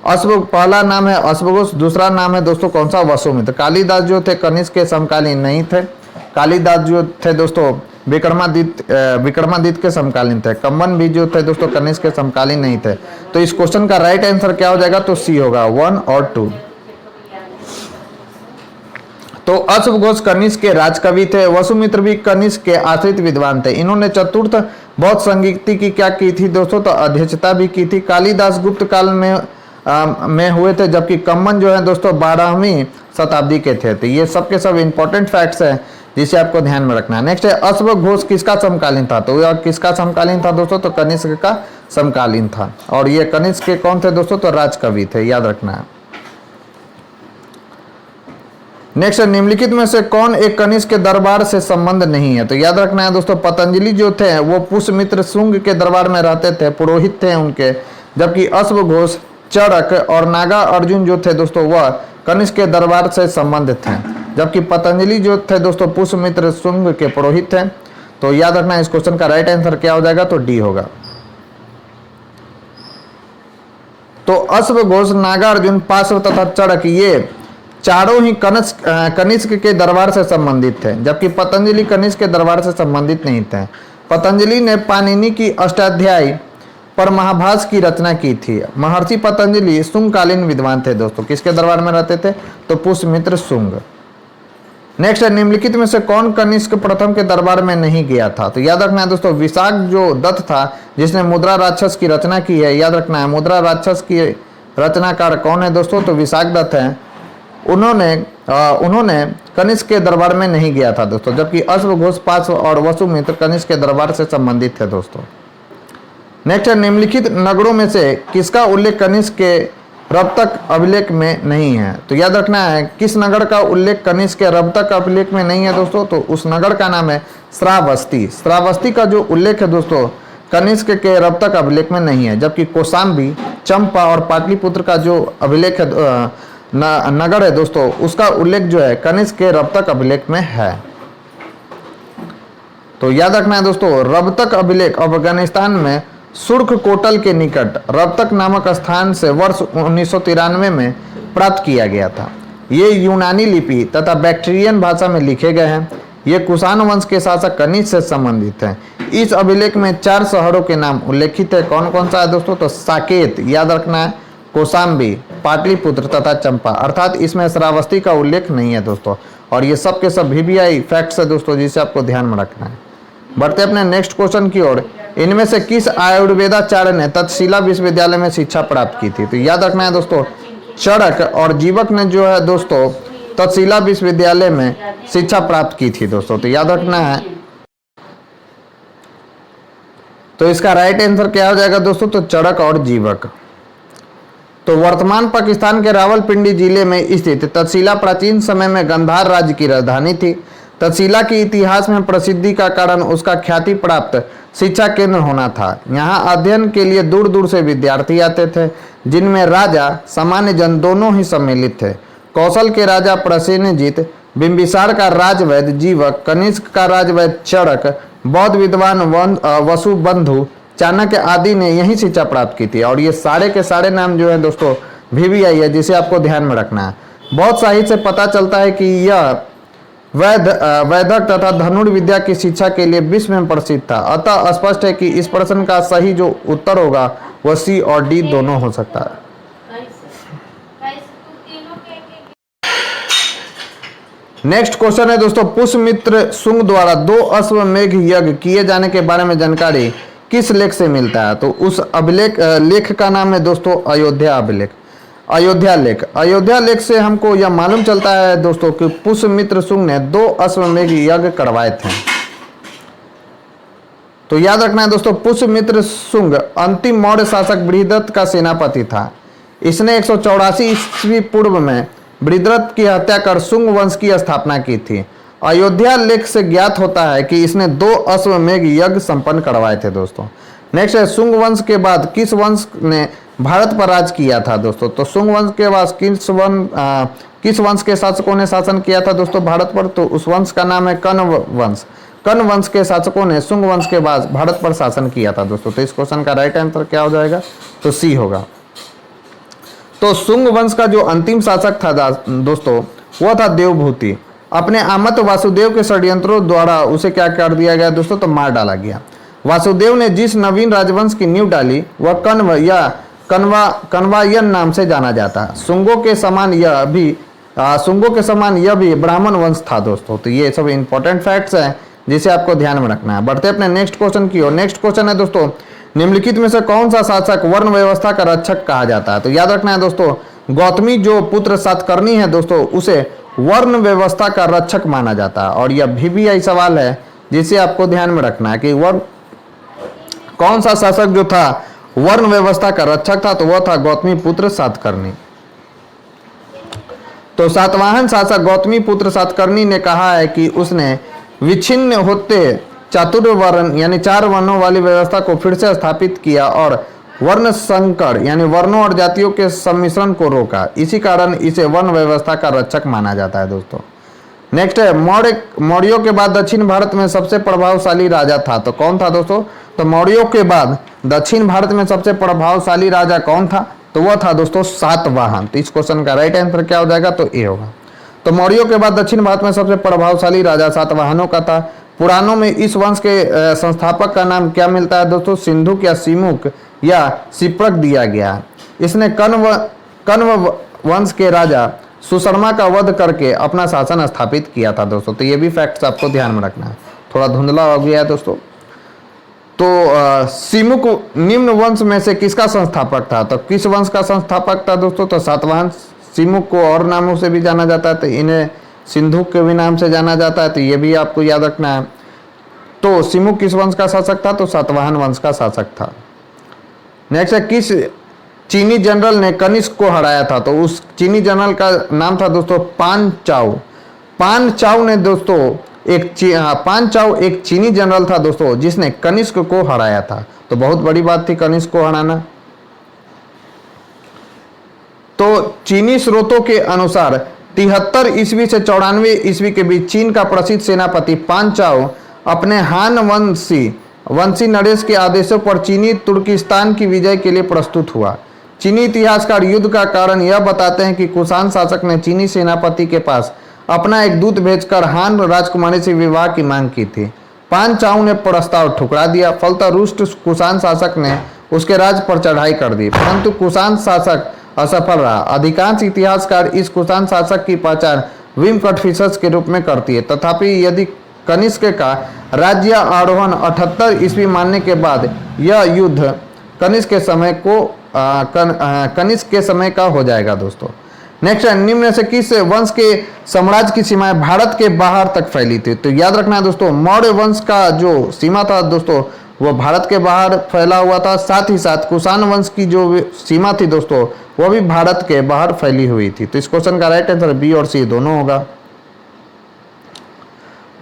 पहला नाम है अश्वघोष, दूसरा नाम है दोस्तों कौन सा, वसुमित्र। कालिदास जो थे कनिष्क के समकालीन नहीं थे। कालिदास जो थे दोस्तों विक्रमादित्य के समकालीन थे। कम्बन भी जो थे दोस्तों कनिष्क के समकालीन नहीं थे। तो इस क्वेश्चन का राइट आंसर क्या हो जाएगा, तो सी होगा 1 और 2। तो अश्वघोष कनिष्क के राजकवि थे। वसुमित्र भी कनिष्क के आश्रित विद्वान थे। इन्होंने चतुर्थ बौद्ध संगीति की क्या की थी दोस्तों, तो अध्यक्षता भी की थी। कालिदास गुप्त काल में हुए थे, जबकि कम्बन जो है दोस्तों 12वीं शताब्दी के थे। तो ये सब के सब इंपॉर्टेंट फैक्ट्स हैं जिसे आपको ध्यान में रखना है। नेक्स्ट है अश्वघोष किसका समकालीन था, तो यह किसका समकालीन था दोस्तों, तो कनिष्क का समकालीन था। और ये कनिष्क के कौन थे दोस्तों, तो राजकवि थे, याद रखना है। नेक्स्ट है निम्नलिखित में से कौन एक कनिष्क के दरबार से संबंध नहीं है, तो याद रखना है दोस्तों पतंजलि जो थे वो पुष्यमित्र शुंग के दरबार में रहते थे, पुरोहित थे उनके। जबकि अश्वघोष, चरक और नागा अर्जुन जो थे दोस्तों वह कनिष्क के दरबार से संबंधित थे। जबकि पतंजलि जो थे दोस्तों पुष्यमित्र शुंग के पुरोहित थे। तो याद रखना इस क्वेश्चन का राइट आंसर क्या हो जाएगा, तो डी होगा। तो अश्वघोष, नागार्जुन, पार्श्व तथा चरक ये चारों ही कनिष्क के दरबार से संबंधित थे। जबकि पतंजलि कनिष्क के दरबार से संबंधित नहीं थे। पतंजलि ने पाणिनि की अष्टाध्यायी पर महाभाष्य की रचना की थी। महर्षि पतंजलि शुंगकालीन विद्वान थे दोस्तों, किसके दरबार में रहते थे, तो पुष्यमित्र शुंग। नेक्स्ट है निम्नलिखित में से कौन कनिष्क प्रथम के दरबार में नहीं गया था, तो याद रखना है दोस्तों विशाख जो दत्त था जिसने मुद्रा राक्षस की रचना की है। याद रखना है मुद्रा राक्षस की रचनाकार कौन है दोस्तों, तो विशाख दत्त है। उन्होंने कनिष्क के दरबार में नहीं गया था दोस्तों। जबकि अश्वघोष, पार्श्व और वसुमित्र कनिष्क के दरबार से संबंधित थे दोस्तों। नेक्स्ट है निम्नलिखित नगरों में से किसका उल्लेख कनिष्क के रब्तक अभिलेख में नहीं है, तो याद रखना है किस नगर का उल्लेख कनिष्क के रब्तक अभिलेख में नहीं है दोस्तों, तो उस नगर का नाम है श्रावस्ती। श्रावस्ती का जो उल्लेख है दोस्तों कनिष्क के रब्तक अभिलेख में नहीं है। जबकि कौशाम्बी, चंपा और पाटलिपुत्र का जो अभिलेख है नगर है दोस्तों उसका उल्लेख जो है कनिष्क के रब्तक अभिलेख में है। तो याद रखना है दोस्तों रब्तक अभिलेख अफगानिस्तान में सुर्ख कोटल के निकट रब्तक नामक स्थान से वर्ष 1993 में प्राप्त किया गया था। ये यूनानी लिपि तथा बैक्ट्रियन भाषा में लिखे गए हैं। ये कुषाण वंश के शासक कनिष्क से संबंधित है। इस अभिलेख में 4 शहरों के नाम उल्लेखित है। कौन कौन सा है दोस्तों, तो साकेत, याद रखना है, कौशाम्बी, पाटलिपुत्र तथा चंपा। अर्थात इसमें श्रावस्ती का उल्लेख नहीं है दोस्तों। और ये सब के सब VVI फैक्ट्स है दोस्तों जिसे आपको ध्यान में रखना है। बढ़ते अपने नेक्स्ट क्वेश्चन की ओर। इनमें से किस आयुर्वेदाचार्य ने तक्षशिला विश्वविद्यालय में शिक्षा प्राप्त की थी, तो याद रखना है दोस्तों चरक और जीवक ने जो है दोस्तों तक्षशिला विश्वविद्यालय में शिक्षा प्राप्त की थी दोस्तों। तो याद रखना है, तो इसका राइट आंसर क्या हो जाएगा दोस्तों, तो चरक और जीवक। तो वर्तमान पाकिस्तान के रावलपिंडी जिले में स्थित तक्षशिला प्राचीन समय में गांधार राज्य की राजधानी थी। तक्षशिला के इतिहास में प्रसिद्धि का कारण उसका ख्याति प्राप्त शिक्षा केंद्र होना था। यहाँ अध्ययन के लिए दूर दूर से विद्यार्थी आते थे, जिनमें राजा, सामान्य जन दोनों ही सम्मिलित थे। कौशल के राजा प्रसेनजीत, बिंबिसार का राजवैद्य जीवक, कनिष्क का राजवैद्य चरक, बौद्ध विद्वान वसुबंधु, चाणक्य आदि ने यही शिक्षा प्राप्त की थी। और ये सारे के सारे नाम जो है दोस्तों VVI है जिसे आपको ध्यान में रखना है। बहुत साहित्य से पता चलता है कि यह वैदक तथा धनुर्विद्या की शिक्षा के लिए विश्व में प्रसिद्ध था। अतः स्पष्ट है कि इस प्रश्न का सही जो उत्तर होगा वह C और D दोनों हो सकता है। नेक्स्ट क्वेश्चन है दोस्तों पुष्यमित्र शुंग द्वारा 2 अश्वमेध यज्ञ किए जाने के बारे में जानकारी किस लेख से मिलता है, तो उस अभिलेख लेख का नाम है दोस्तों अयोध्या अभिलेख, अयोध्या लेख। अयोध्या लेख से हमको यह मालूम चलता है दोस्तों कि पुष्यमित्र शुंग ने 2 अश्वमेध यज्ञ करवाए थे। तो याद रखना है दोस्तों पुष्यमित्र शुंग अंतिम मौर्य शासक बृहद्रथ का सेनापति था। इसने 184 ईस्वी पूर्व में बृहद्रथ की हत्या कर शुंग वंश की स्थापना की थी। अयोध्या लेख से ज्ञात होता है कि इसने 2 अश्वमेध यज्ञ संपन्न करवाए थे दोस्तों। नेक्स्ट है शुंग वंश के बाद किस वंश ने भारत पर राज किया था दोस्तों? तो सुंग वंश के बाद किस वंश के शासकों ने शासन किया था दोस्तों भारत पर? तो उस वंश का नाम है कण्व वंश। कण्व वंश के शासकों ने सुंग वंश के बाद भारत पर शासन किया था दोस्तों। तो इस क्वेश्चन का राइट आंसर क्या हो जाएगा? तो सी होगा। तो सुंग वंश का जो अंतिम शासक था दोस्तों वो था देवभूति। अपने आमत वासुदेव के षड्यंत्रों द्वारा उसे क्या कर दिया गया दोस्तों? तो मार डाला गया। वासुदेव ने जिस नवीन राजवंश की नींव डाली वह कण्व या कण्वायन नाम से जाना जाता। सुंगों के समान यह भी ब्राह्मण वंश था दोस्तों। तो ये सब इंपॉर्टेंट फैक्ट्स हैं जिसे आपको ध्यान में रखना है। बढ़ते अपने नेक्स्ट क्वेश्चन की ओर। नेक्स्ट क्वेश्चन है दोस्तों, निम्नलिखित में से कौन सा शासक वर्ण व्यवस्था का रक्षक कहा जाता है? तो याद रखना है दोस्तों, गौतमी जो पुत्र सातकर्णी है दोस्तों उसे वर्ण व्यवस्था का रक्षक माना जाता है। और यह VVI सवाल है जिसे आपको ध्यान में रखना है कि वर्ण कौन सा शासक जो था वर्ण व्यवस्था का रक्षक था? तो वह था गौतमी पुत्र सातकर्णी। तो सातवाहन शासक गौतमी पुत्र सातकर्णी ने कहा है कि उसने विच्छिन्न होते चातुर्वर्ण यानी 4 वर्णों वाली व्यवस्था को फिर से स्थापित किया और वर्ण संकर यानी वर्णों और जातियों के सम्मिश्रण को रोका। इसी कारण इसे वर्ण व्यवस्था का रक्षक माना जाता है दोस्तों। नेक्स्ट है मौर्यों के बाद दक्षिण भारत में सबसे प्रभावशाली राजा था। तो कौन था दोस्तों? तो मौर्यों के बाद दक्षिण भारत में सबसे प्रभावशाली राजा कौन था? तो वह था दोस्तों सातवाहन। तो इस क्वेश्चन का राइट आंसर क्या हो जाएगा? तो ए होगा। तो मौर्यों के बाद दक्षिण भारत में सबसे प्रभावशाली राजा सातवाहनों का था। पुराणों में इस वंश के संस्थापक का नाम क्या मिलता है दोस्तों? सिंधुक या सिमुक या सिप्रक दिया गया। इसने कण्व वंश के राजा सुशर्मा का वध करके अपना शासन स्थापित किया था दोस्तों। तो ये भी फैक्ट्स आपको ध्यान में रखना है, थोड़ा धुंधला हो गया है दोस्तों। तो सिमुक निम्न वंश में से किसका संस्थापक था? तो किस वंश का संस्थापक था दोस्तों? तो सातवाहन। सिमुक को और नामों से भी जाना जाता है, तो इन्हें सिंधुक के भी नाम से जाना जाता है। तो ये भी आपको याद रखना है। तो सिमुक किस वंश का शासक था? तो सातवाहन वंश का शासक था। नेक्स्ट है, किस चीनी जनरल ने कनिष्क को हराया था? तो उस चीनी जनरल का नाम था दोस्तों पान चाओ। पान चाओ ने दोस्तों पान चाओ एक चीनी जनरल था दोस्तों जिसने कनिष्क को हराया था। तो बहुत बड़ी बात थी कनिष्क को हराना। तो चीनी स्रोतों के अनुसार 73 ईस्वी से 94 ईस्वी के बीच चीन का प्रसिद्ध सेनापति पान चाओ अपने हान वंशी नरेश के आदेशों पर चीनी तुर्किस्तान की विजय के लिए प्रस्तुत हुआ। चीनी इतिहासकार युद्ध का कारण यह बताते हैं कि कुषाण शासक ने चीनी सेनापति के पास अपना एक दूत भेजकर हान राजकुमारी से विवाह की मांग की थी। पान चाओ ने प्रस्ताव ठुकरा दिया। फलतः रुष्ट कुषाण शासक ने उसके राज पर चढ़ाई कर दी, परंतु कुषाण शासक असफल रहा। अधिकांश इतिहासकार इस कुषाण शासक की पहचान विम कटफिशस के रूप में करती है। तथापि यदि कनिष्क का राज्य आरोहण 78 ईस्वी मानने के बाद यह युद्ध कनिष्क के समय का हो जाएगा दोस्तों। नेक्स्ट है, निम्न से किस वंश के साम्राज्य की सीमाएं भारत के बाहर तक फैली थी? तो याद रखना है दोस्तों, मौर्य वंश का जो सीमा था दोस्तों वो भारत के बाहर फैला हुआ था। साथ ही साथ कुषाण वंश की जो सीमा थी दोस्तों वो भी भारत के बाहर फैली हुई थी। तो इस क्वेश्चन का राइट आंसर बी और सी दोनों होगा।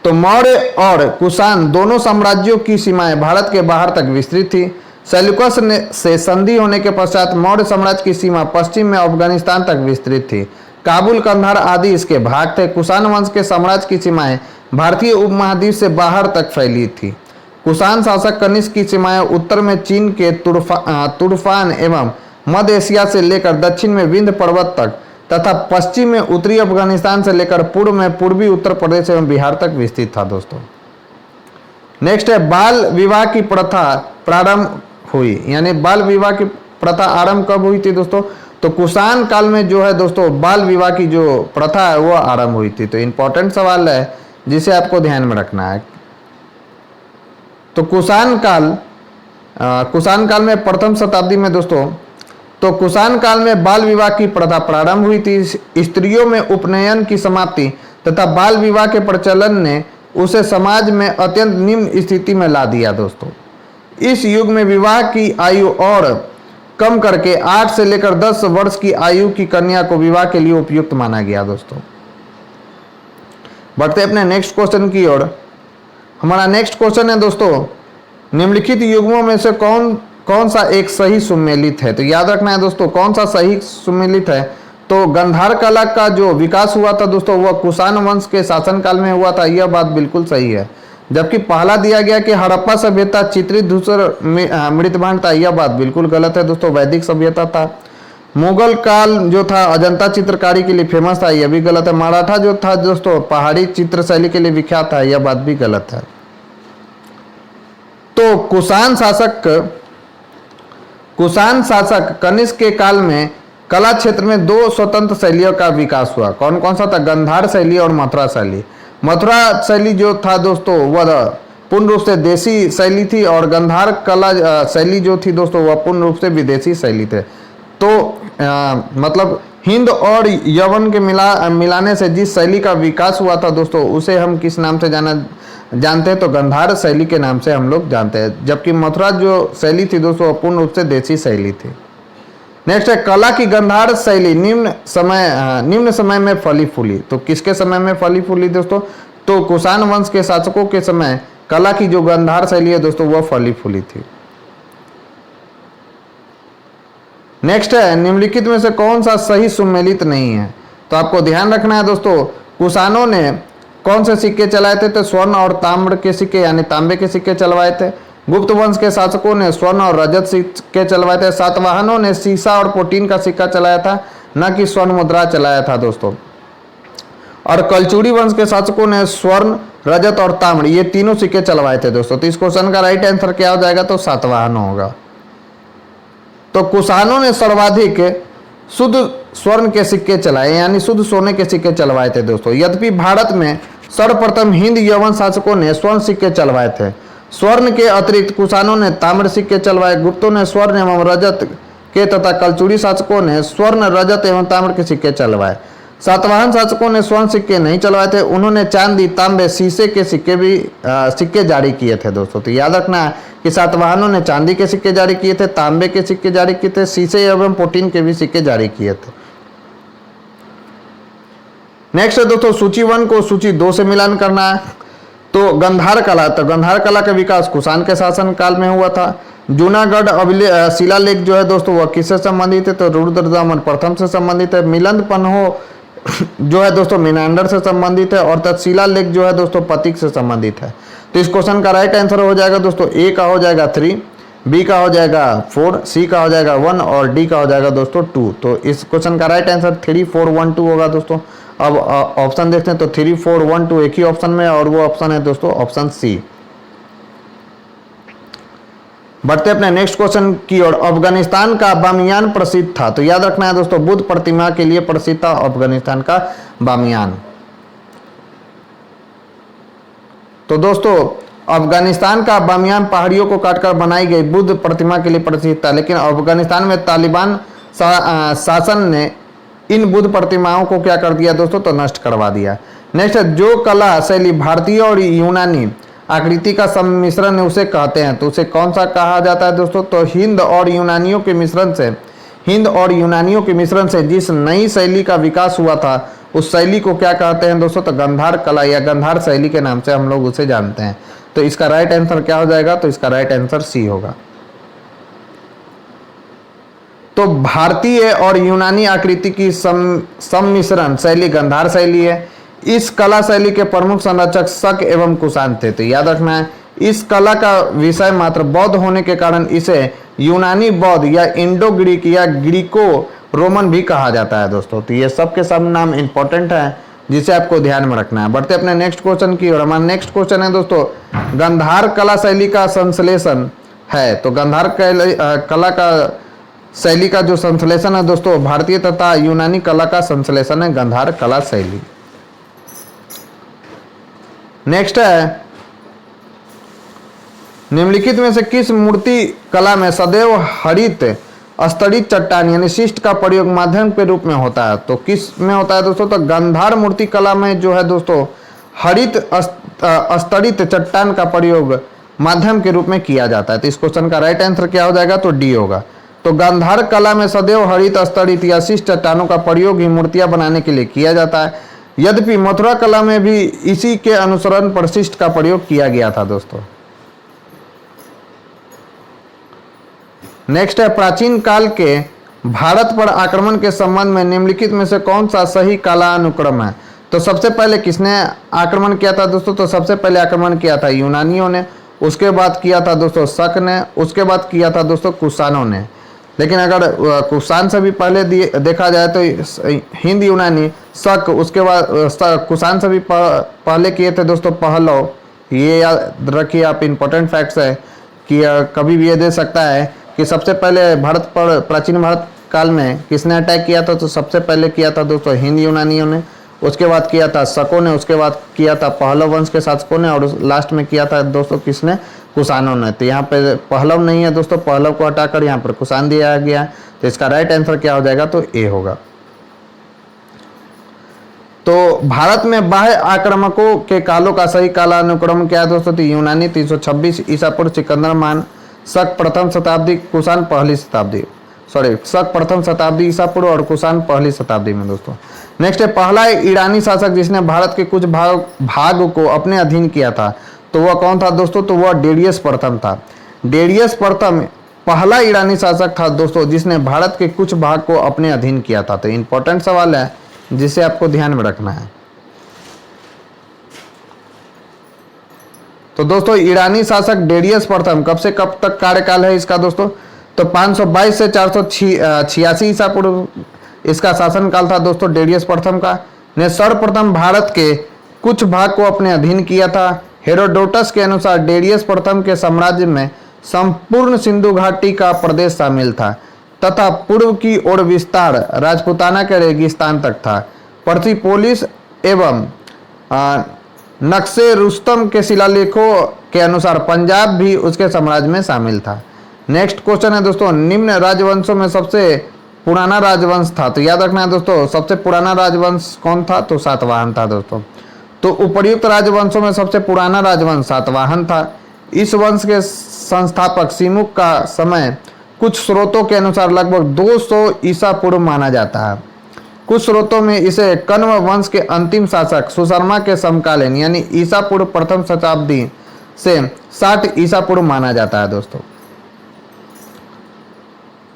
तो मौर्य और कुषाण दोनों साम्राज्यों की सीमाएं भारत के बाहर तक विस्तृत थी। सेल्यूकस से संधि होने के पश्चात मौर्य साम्राज्य की सीमा पश्चिम में अफगानिस्तान तक विस्तृत थी। काबुल, कंधार आदि इसके भाग थे। कुषाण वंश के साम्राज्य की सीमाएं भारतीय उपमहाद्वीप से बाहर तक फैली थी। कुषाण शासक कनिष्क की सीमाएं उत्तर में चीन के तुर्फान एवं मध्य एशिया से लेकर दक्षिण में विंध्य पर्वत तक तथा पश्चिम में उत्तरी अफगानिस्तान से लेकर पूर्व में पूर्वी उत्तर प्रदेश एवं बिहार तक विस्तृत था दोस्तों। नेक्स्ट है, बाल विवाह की प्रथा प्रारंभ हुई, यानी बाल विवाह की प्रथा आरंभ कब हुई थी दोस्तों? तो कुषाण काल में जो है दोस्तों बाल विवाह की जो प्रथा है वो आरंभ हुई थी। तो इंपॉर्टेंट सवाल है जिसे आपको ध्यान में रखना है। तो कुषाण काल में प्रथम शताब्दी में दोस्तों, तो कुषाण काल में बाल विवाह की प्रथा प्रारंभ हुई थी। स्त्रियों में उपनयन की समाप्ति तथा बाल विवाह के प्रचलन ने उसे समाज में अत्यंत निम्न स्थिति में ला दिया दोस्तों। इस युग में विवाह की आयु और कम करके 8 से लेकर 10 वर्ष की आयु की कन्या को विवाह के लिए उपयुक्त माना गया दोस्तों। बढ़ते अपने नेक्स्ट क्वेश्चन की ओर। हमारा नेक्स्ट क्वेश्चन है दोस्तों, निम्नलिखित युग्मों में से कौन कौन सा एक सही सुमेलित है? तो याद रखना है दोस्तों कौन सा सही सुमेलित है। तो गांधार कला का जो विकास हुआ था दोस्तों वह कुषाण वंश के शासनकाल में हुआ था, यह बात बिल्कुल सही है। जबकि पहला दिया गया कि हड़प्पा सभ्यता चित्रित धूसर मृतभांड था, यह बात बिल्कुल गलत है दोस्तों, वैदिक सभ्यता था। मुगल काल जो था अजंता चित्रकारी के लिए फेमस था, यह भी गलत है। मराठा जो था दोस्तों पहाड़ी चित्र शैली के लिए विख्यात था, यह बात भी गलत है। तो कुषाण शासक कनिष्क के काल में कला क्षेत्र में दो स्वतंत्र शैलियों का विकास हुआ। कौन कौन सा था? गांधार शैली और मथुरा शैली। मथुरा शैली जो था दोस्तों वह पूर्ण रूप से देसी शैली थी और गांधार कला शैली जो थी दोस्तों वह पूर्ण रूप से विदेशी शैली थे। तो मतलब हिंद और यवन के मिलाने से जिस शैली का विकास हुआ था दोस्तों उसे हम किस नाम से जानते हैं? तो गांधार शैली के नाम से हम लोग जानते हैं। जबकि मथुरा जो शैली थी दोस्तों पूर्ण रूप से देसी शैली थी। नेक्स्ट है कला की गांधार शैली निम्न समय में फली फूली। तो किसके समय में फली फूली दोस्तों? तो कुषाण वंश के शासकों के समय कला की जो गांधार शैली है दोस्तों वह फली फूली थी। नेक्स्ट है निम्नलिखित में से कौन सा सही सुमेलित नहीं है? तो आपको ध्यान रखना है दोस्तों कुषाणों ने कौन से सिक्के चलाए थे? तो स्वर्ण और ताम्र के सिक्के यानी तांबे के सिक्के चलवाए थे। गुप्त वंश के शासकों ने स्वर्ण और रजत सिक्के चलवाए थे। सातवाहनों ने सीसा और प्रोटीन का सिक्का चलाया था, न कि स्वर्ण मुद्रा चलाया था दोस्तों। और कलचुड़ी वंश के शासकों ने स्वर्ण, रजत और ताम्र ये तीनों सिक्के चलवाए थे दोस्तों। तो इस क्वेश्चन का राइट आंसर क्या हो जाएगा? तो सातवाहन होगा। तो कुषाणों ने सर्वाधिक शुद्ध स्वर्ण के सिक्के चलाए यानी शुद्ध सोने के सिक्के चलवाए थे दोस्तों। यद्यपि भारत में सर्वप्रथम हिंद यवन शासकों ने स्वर्ण सिक्के चलवाए थे। स्वर्ण के अतिरिक्त कुषाणों ने ताम्र सिक्के चलवाए। गुप्तों ने स्वर्ण एवं रजत के तथा कलचुड़ी शासकों ने स्वर्ण, रजत एवं ताम्र के सिक्के चलवाए। सातवाहन शासकों ने स्वर्ण सिक्के नहीं चलवाए थे, उन्होंने चांदी, तांबे, शीशे के सिक्के जारी किए थे दोस्तों। तो याद रखना है कि सातवाहनों ने चांदी के सिक्के जारी किए थे, तांबे के सिक्के जारी किए थे, शीशे एवं प्रोटीन के भी सिक्के जारी किए थे। नेक्स्ट है दोस्तों सूची 1 को सूची 2 से मिलान करना है। तो गांधार कला, तो गांधार कला का विकास कुषाण के शासन काल में हुआ था। जूनागढ़ शिलालेख जो है दोस्तों वह किससे संबंधित है? तो रुद्रदमन प्रथम से संबंधित है। मिलिंद पन्हो जो है दोस्तों मिनांडर से संबंधित है। और तक्षशिला लेख जो है दोस्तों पतिक से संबंधित है। तो इस क्वेश्चन का राइट आंसर हो जाएगा दोस्तों ए का हो जाएगा 3, बी का हो जाएगा 4, सी का हो जाएगा 1 और डी का हो जाएगा दोस्तों 2। तो इस क्वेश्चन का राइट आंसर 3, 4, 1, 2 होगा दोस्तों। अब ऑप्शन देखते हैं तो 3, 4, 1, 2 एक ही ऑप्शन में और वो ऑप्शन है दोस्तों ऑप्शन सी। बढ़ते अपने नेक्स्ट क्वेश्चन की ओर। अफगानिस्तान का बामियान प्रसिद्ध था। तो याद रखना है दोस्तों बुद्ध प्रतिमा के लिए प्रसिद्ध था अफगानिस्तान का बामियान। तो दोस्तों अफगानिस्तान का बामियान पहाड़ियों को काटकर बनाई गई बुद्ध प्रतिमा के लिए प्रसिद्ध था, लेकिन अफगानिस्तान में तालिबान शासन ने इन बुद्ध प्रतिमाओं को क्या कर दिया दोस्तों? तो नष्ट करवा दिया। नेक्स्ट है जो कला शैली भारतीय और यूनानी आकृति का सम्मिश्रण है उसे कहते हैं। तो उसे कौन सा कहा जाता है दोस्तों? तो हिंद और यूनानियों के मिश्रण से जिस नई शैली का विकास हुआ था उस शैली को क्या कहते हैं दोस्तों? तो गांधार कला या गांधार शैली के नाम से हम लोग उसे जानते हैं। तो इसका राइट आंसर क्या हो जाएगा? तो इसका राइट आंसर सी होगा। तो भारतीय और यूनानी आकृति की सम्मिश्रण शैली गांधार शैली है। इस कला शैली के प्रमुख संरक्षक शक एवं कुषाण थे। तो याद रखना है इस कला का विषय मात्र बौद्ध होने के कारण इसे यूनानी बौद्ध या इंडो ग्रीक या ग्रीको रोमन भी कहा जाता है दोस्तों। तो ये सब के सब नाम इंपॉर्टेंट है जिसे आपको ध्यान में रखना है। बढ़ते अपने नेक्स्ट क्वेश्चन की ओर। हमारा नेक्स्ट क्वेश्चन है दोस्तों गांधार कला शैली का संश्लेषण है। तो गांधार कला का शैली का जो संश्लेषण है दोस्तों भारतीय तथा यूनानी कला का संश्लेषण है गांधार कला शैली। नेक्स्ट है निम्नलिखित में से किस मूर्ति कला में सदैव हरित स्तरित चट्टान यानी शिष्ट का प्रयोग माध्यम के रूप में होता है? तो किस में होता है दोस्तों? तो गांधार मूर्ति कला में जो है दोस्तों हरित स्तरित चट्टान का प्रयोग माध्यम के रूप में किया जाता है। तो इस क्वेश्चन का राइट आंसर क्या हो जाएगा? तो डी होगा। तो गांधार कला में सदैव हरित स्तरित या शिष्ट चट्टानों का प्रयोग ही मूर्तियां बनाने के लिए किया जाता है। यद्यपि मथुरा कला में भी इसी के अनुसरण परिशिष्ट का प्रयोग किया गया था दोस्तों। नेक्स्ट है प्राचीन काल के भारत पर आक्रमण के संबंध में निम्नलिखित में से कौन सा सही कालानुक्रम है। तो सबसे पहले किसने आक्रमण किया था दोस्तों, तो सबसे पहले आक्रमण किया था यूनानियों ने, उसके बाद किया था दोस्तों शक ने, उसके बाद किया था दोस्तों कुषाणों ने। लेकिन अगर कुषाण से भी पहले देखा जाए तो हिंद यूनानी, शक, उसके बाद कुषाण से भी पहले किए थे दोस्तों पहलव। ये याद रखिए आप, इंपॉर्टेंट फैक्ट्स है कि कभी भी ये दे सकता है कि सबसे पहले भारत पर प्राचीन भारत काल में किसने अटैक किया था, तो सबसे पहले किया था दोस्तों हिंद यूनानियों ने, उसके बाद किया था शकों ने, उसके बाद किया था पहलव वंश के शासकों ने, और लास्ट में किया था दोस्तों किसने, कुषाणों ने। तो यहाँ पे पहलव नहीं है दोस्तों, पहलव को हटाकर यहाँ पर कुषाण दिया गया। तो इसका राइट आंसर क्या हो जाएगा, तो ए होगा। तो भारत में बाह्य आक्रामकों के कालों का सही कालानुक्रम क्या है दोस्तों, तो यूनानी 326 ईसा पूर्व, सिकंदर मान, शक प्रथम शताब्दी, कुषाण पहली शताब्दी, शक प्रथम शताब्दी ईसा पूर्व और कुषाण पहली शताब्दी में दोस्तों। नेक्स्ट है पहला ईरानी शासक जिसने भारत के कुछ भाग को अपने अधीन किया था, तो वह कौन था दोस्तों, तो वह डेरियस प्रथम था। डेरियस प्रथम पहला ईरानी शासक था दोस्तों जिसने भारत के कुछ भाग को अपने अधीन किया था। तो इंपॉर्टेंट सवाल है जिसे आपको ध्यान में रखना है। तो दोस्तों ईरानी शासक डेरियस प्रथम कब से कब तक कार्यकाल है इसका दोस्तों, तो 522 से 486 ईसा पूर्व इसका शासनकाल था दोस्तों डेरियस प्रथम का। ने सर्वप्रथम भारत के कुछ भाग को अपने अधीन किया था। हेरोडोटस के अनुसार डेरियस प्रथम के साम्राज्य में संपूर्ण सिंधु घाटी का प्रदेश शामिल था तथा पूर्व की ओर विस्तार राजपूताना के रेगिस्तान तक था। पर्सिपोलिस एवं नक्शे रुस्तम के शिलालेखों के अनुसार पंजाब भी उसके साम्राज्य में शामिल था। नेक्स्ट क्वेश्चन है दोस्तों, निम्न राजवंशों में सबसे पुराना राजवंश था, तो याद रखना है दोस्तों सबसे पुराना राजवंश कौन था, तो सातवाहन था दोस्तों। तो उपर्युक्त राजवंशों में सबसे पुराना राजवंश सातवाहन था। इस वंश के संस्थापक सिमुक का समय कुछ स्रोतों के अनुसार लगभग 200 ईसा पूर्व माना जाता है। कुछ स्रोतों में इसे कण्व वंश के अंतिम शासक सुशर्मा के समकालीन यानी ईसा पूर्व प्रथम शताब्दी से 60 ईसा पूर्व माना जाता है दोस्तों।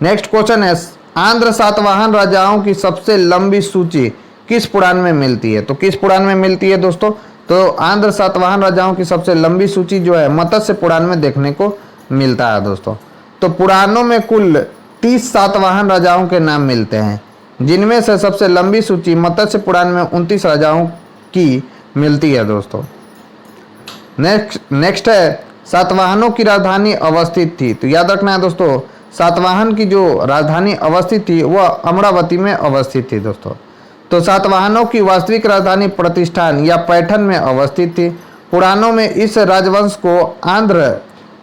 नेक्स्ट क्वेश्चन है आंध्र सातवाहन राजाओं की सबसे लंबी सूची किस पुराण में मिलती है, तो किस पुराण में मिलती है दोस्तों, तो आंध्र सातवाहन राजाओं की सबसे लंबी सूची जो है मत्स्य पुराण में देखने को मिलता है दोस्तों। तो पुराणों में कुल 30 सातवाहन राजाओं के नाम मिलते हैं, जिनमें से सबसे लंबी सूची मत्स्य पुराण में 29 राजाओं की मिलती है दोस्तों। नेक्स्ट है सातवाहनों की राजधानी अवस्थित थी, तो याद रखना है दोस्तों सातवाहन की जो राजधानी अवस्थित थी वह अमरावती में अवस्थित थी दोस्तों। तो सातवाहनों की वास्तविक राजधानी प्रतिष्ठान या पैठन में अवस्थित थी। पुराणों में इस राजवंश को आंध्र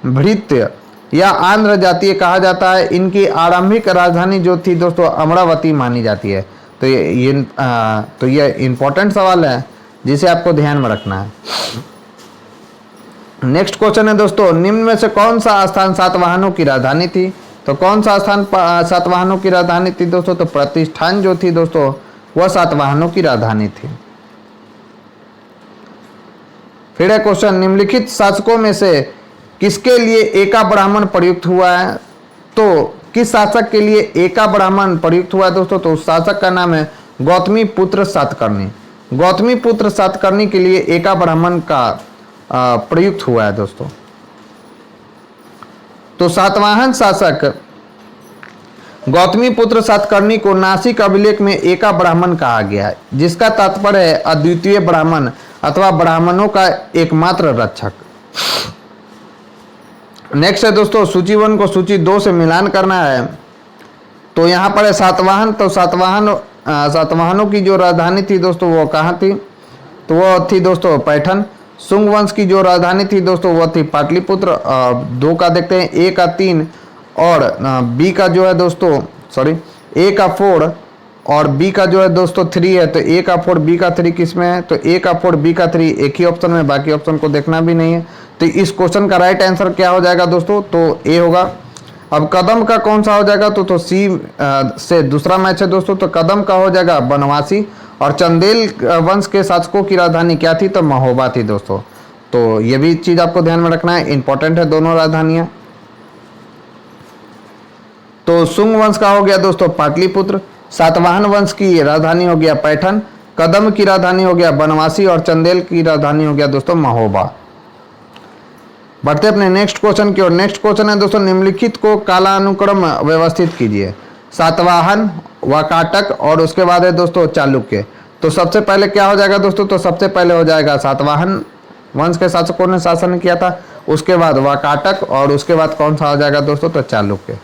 भृत्य या आंध्र जातीय कहा जाता है। इनकी आरंभिक राजधानी जो थी दोस्तों अमरावती मानी जाती है। तो ये इंपॉर्टेंट सवाल है जिसे आपको ध्यान में रखना है। नेक्स्ट क्वेश्चन है दोस्तों, निम्न में से कौन सा स्थान सातवाहनों की राजधानी थी, तो कौन सा स्थान सातवाहनों की राजधानी थी दोस्तों, तो प्रतिष्ठान जो थी दोस्तों वह सातवाहनों की राजधानी थी। फिर है क्वेश्चन, निम्नलिखित शासकों में से किसके लिए एका ब्राह्मण प्रयुक्त हुआ है, तो किस शासक के लिए एका ब्राह्मण प्रयुक्त हुआ है दोस्तों, तो उस शासक का नाम है गौतमी पुत्र सातकर्णी। गौतमी पुत्र सातकर्णी के लिए एका ब्राह्मण का प्रयुक्त हुआ है दोस्तों। तो सातवाहन शासक गौतमी पुत्र सातकर्णी को नासिक अभिलेख में एका ब्राह्मण कहा गया है, जिसका तात्पर्य है अद्वितीय ब्राह्मण अथवा ब्राह्मणों का एकमात्र रक्षक। नेक्स्ट है दोस्तों, सूची 1 को सूची 2 से मिलान करना है। तो यहाँ पर है सातवाहन, तो सातवाहनों की जो राजधानी थी दोस्तों वो कहाँ थी, तो वो थी दोस्तों पैठन। शुंग वंश की जो राजधानी थी दोस्तों वो थी पाटलिपुत्र। 2 का देखते हैं, ए का 3 और बी का जो है दोस्तों ए का 4 और बी का जो है दोस्तों 3 है। तो ए का 4 बी का 3 किस में है, तो ए का 4 बी का 3 एक ही ऑप्शन में, बाकी ऑप्शन को देखना भी नहीं है। तो इस क्वेश्चन का राइट आंसर क्या हो जाएगा दोस्तों, तो ए होगा। अब कदम का कौन सा हो जाएगा, तो सी से दूसरा मैच है दोस्तों। तो कदम का हो जाएगा बनवासी। और चंदेल वंश के शासकों की राजधानी क्या थी, तो महोबा थी दोस्तों। तो ये भी चीज आपको ध्यान में रखना है, इंपॉर्टेंट है दोनों राजधानियां। तो शुंग वंश का हो गया दोस्तों पाटलिपुत्र, सातवाहन वंश की राजधानी हो गया पैठन, कदम की राजधानी हो गया बनवासी और चंदेल की राजधानी हो गया दोस्तों महोबा। बढ़ते अपने नेक्स्ट क्वेश्चन की ओर। नेक्स्ट क्वेश्चन है दोस्तों, निम्नलिखित को कालानुक्रम व्यवस्थित कीजिए। सातवाहन, वाकाटक और उसके बाद है दोस्तों चालुक्य। तो सबसे पहले क्या हो जाएगा दोस्तों, तो सबसे पहले हो जाएगा सातवाहन वंश के शासकों ने शासन किया था, उसके बाद वाकाटक और उसके बाद कौन सा हो जाएगा दोस्तों, तो चालुक्य।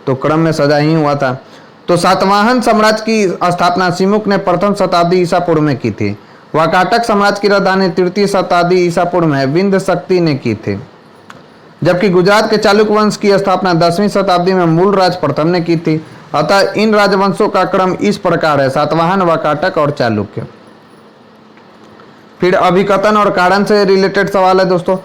तो क्रम में सजा ही हुआ था। तो सातवाहन साम्राज्य की स्थापना सिमुक ने प्रथम शताब्दी ईसा पूर्व में की थी। वाकाटक साम्राज्य की राजधानी तृतीय शताब्दी ईसा पूर्व में विंध्य शक्ति ने की थी, जबकि गुजरात के चालुक्य वंश की स्थापना 10वीं शताब्दी में मूलराज प्रथम ने की थी। अतः इन राजवंशों का क्रम इस प्रकार है, सातवाहन, वाकाटक और चालुक्य। फिर अभिकथन और कारण से रिलेटेड सवाल है दोस्तों।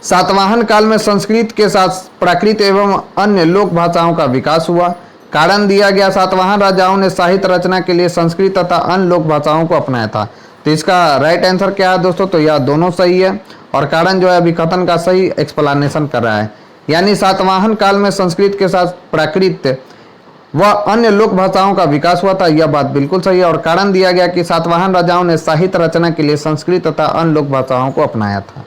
सातवाहन काल में संस्कृत के साथ प्राकृत एवं अन्य लोक भाषाओं का विकास हुआ। कारण दिया गया, सातवाहन राजाओं ने साहित्य रचना के लिए संस्कृत तथा अन्य लोक भाषाओं को अपनाया था। तो इसका राइट आंसर क्या है दोस्तों, तो यह दोनों सही है और कारण जो है अभिकथन का सही एक्सप्लेनेशन कर रहा है। यानी सातवाहन काल में संस्कृत के साथ प्राकृत व अन्य लोक भाषाओं का विकास हुआ था, यह बात बिल्कुल सही है। और कारण दिया गया कि सातवाहन राजाओं ने साहित्य रचना के लिए संस्कृत तथा अन्य लोक भाषाओं को अपनाया था।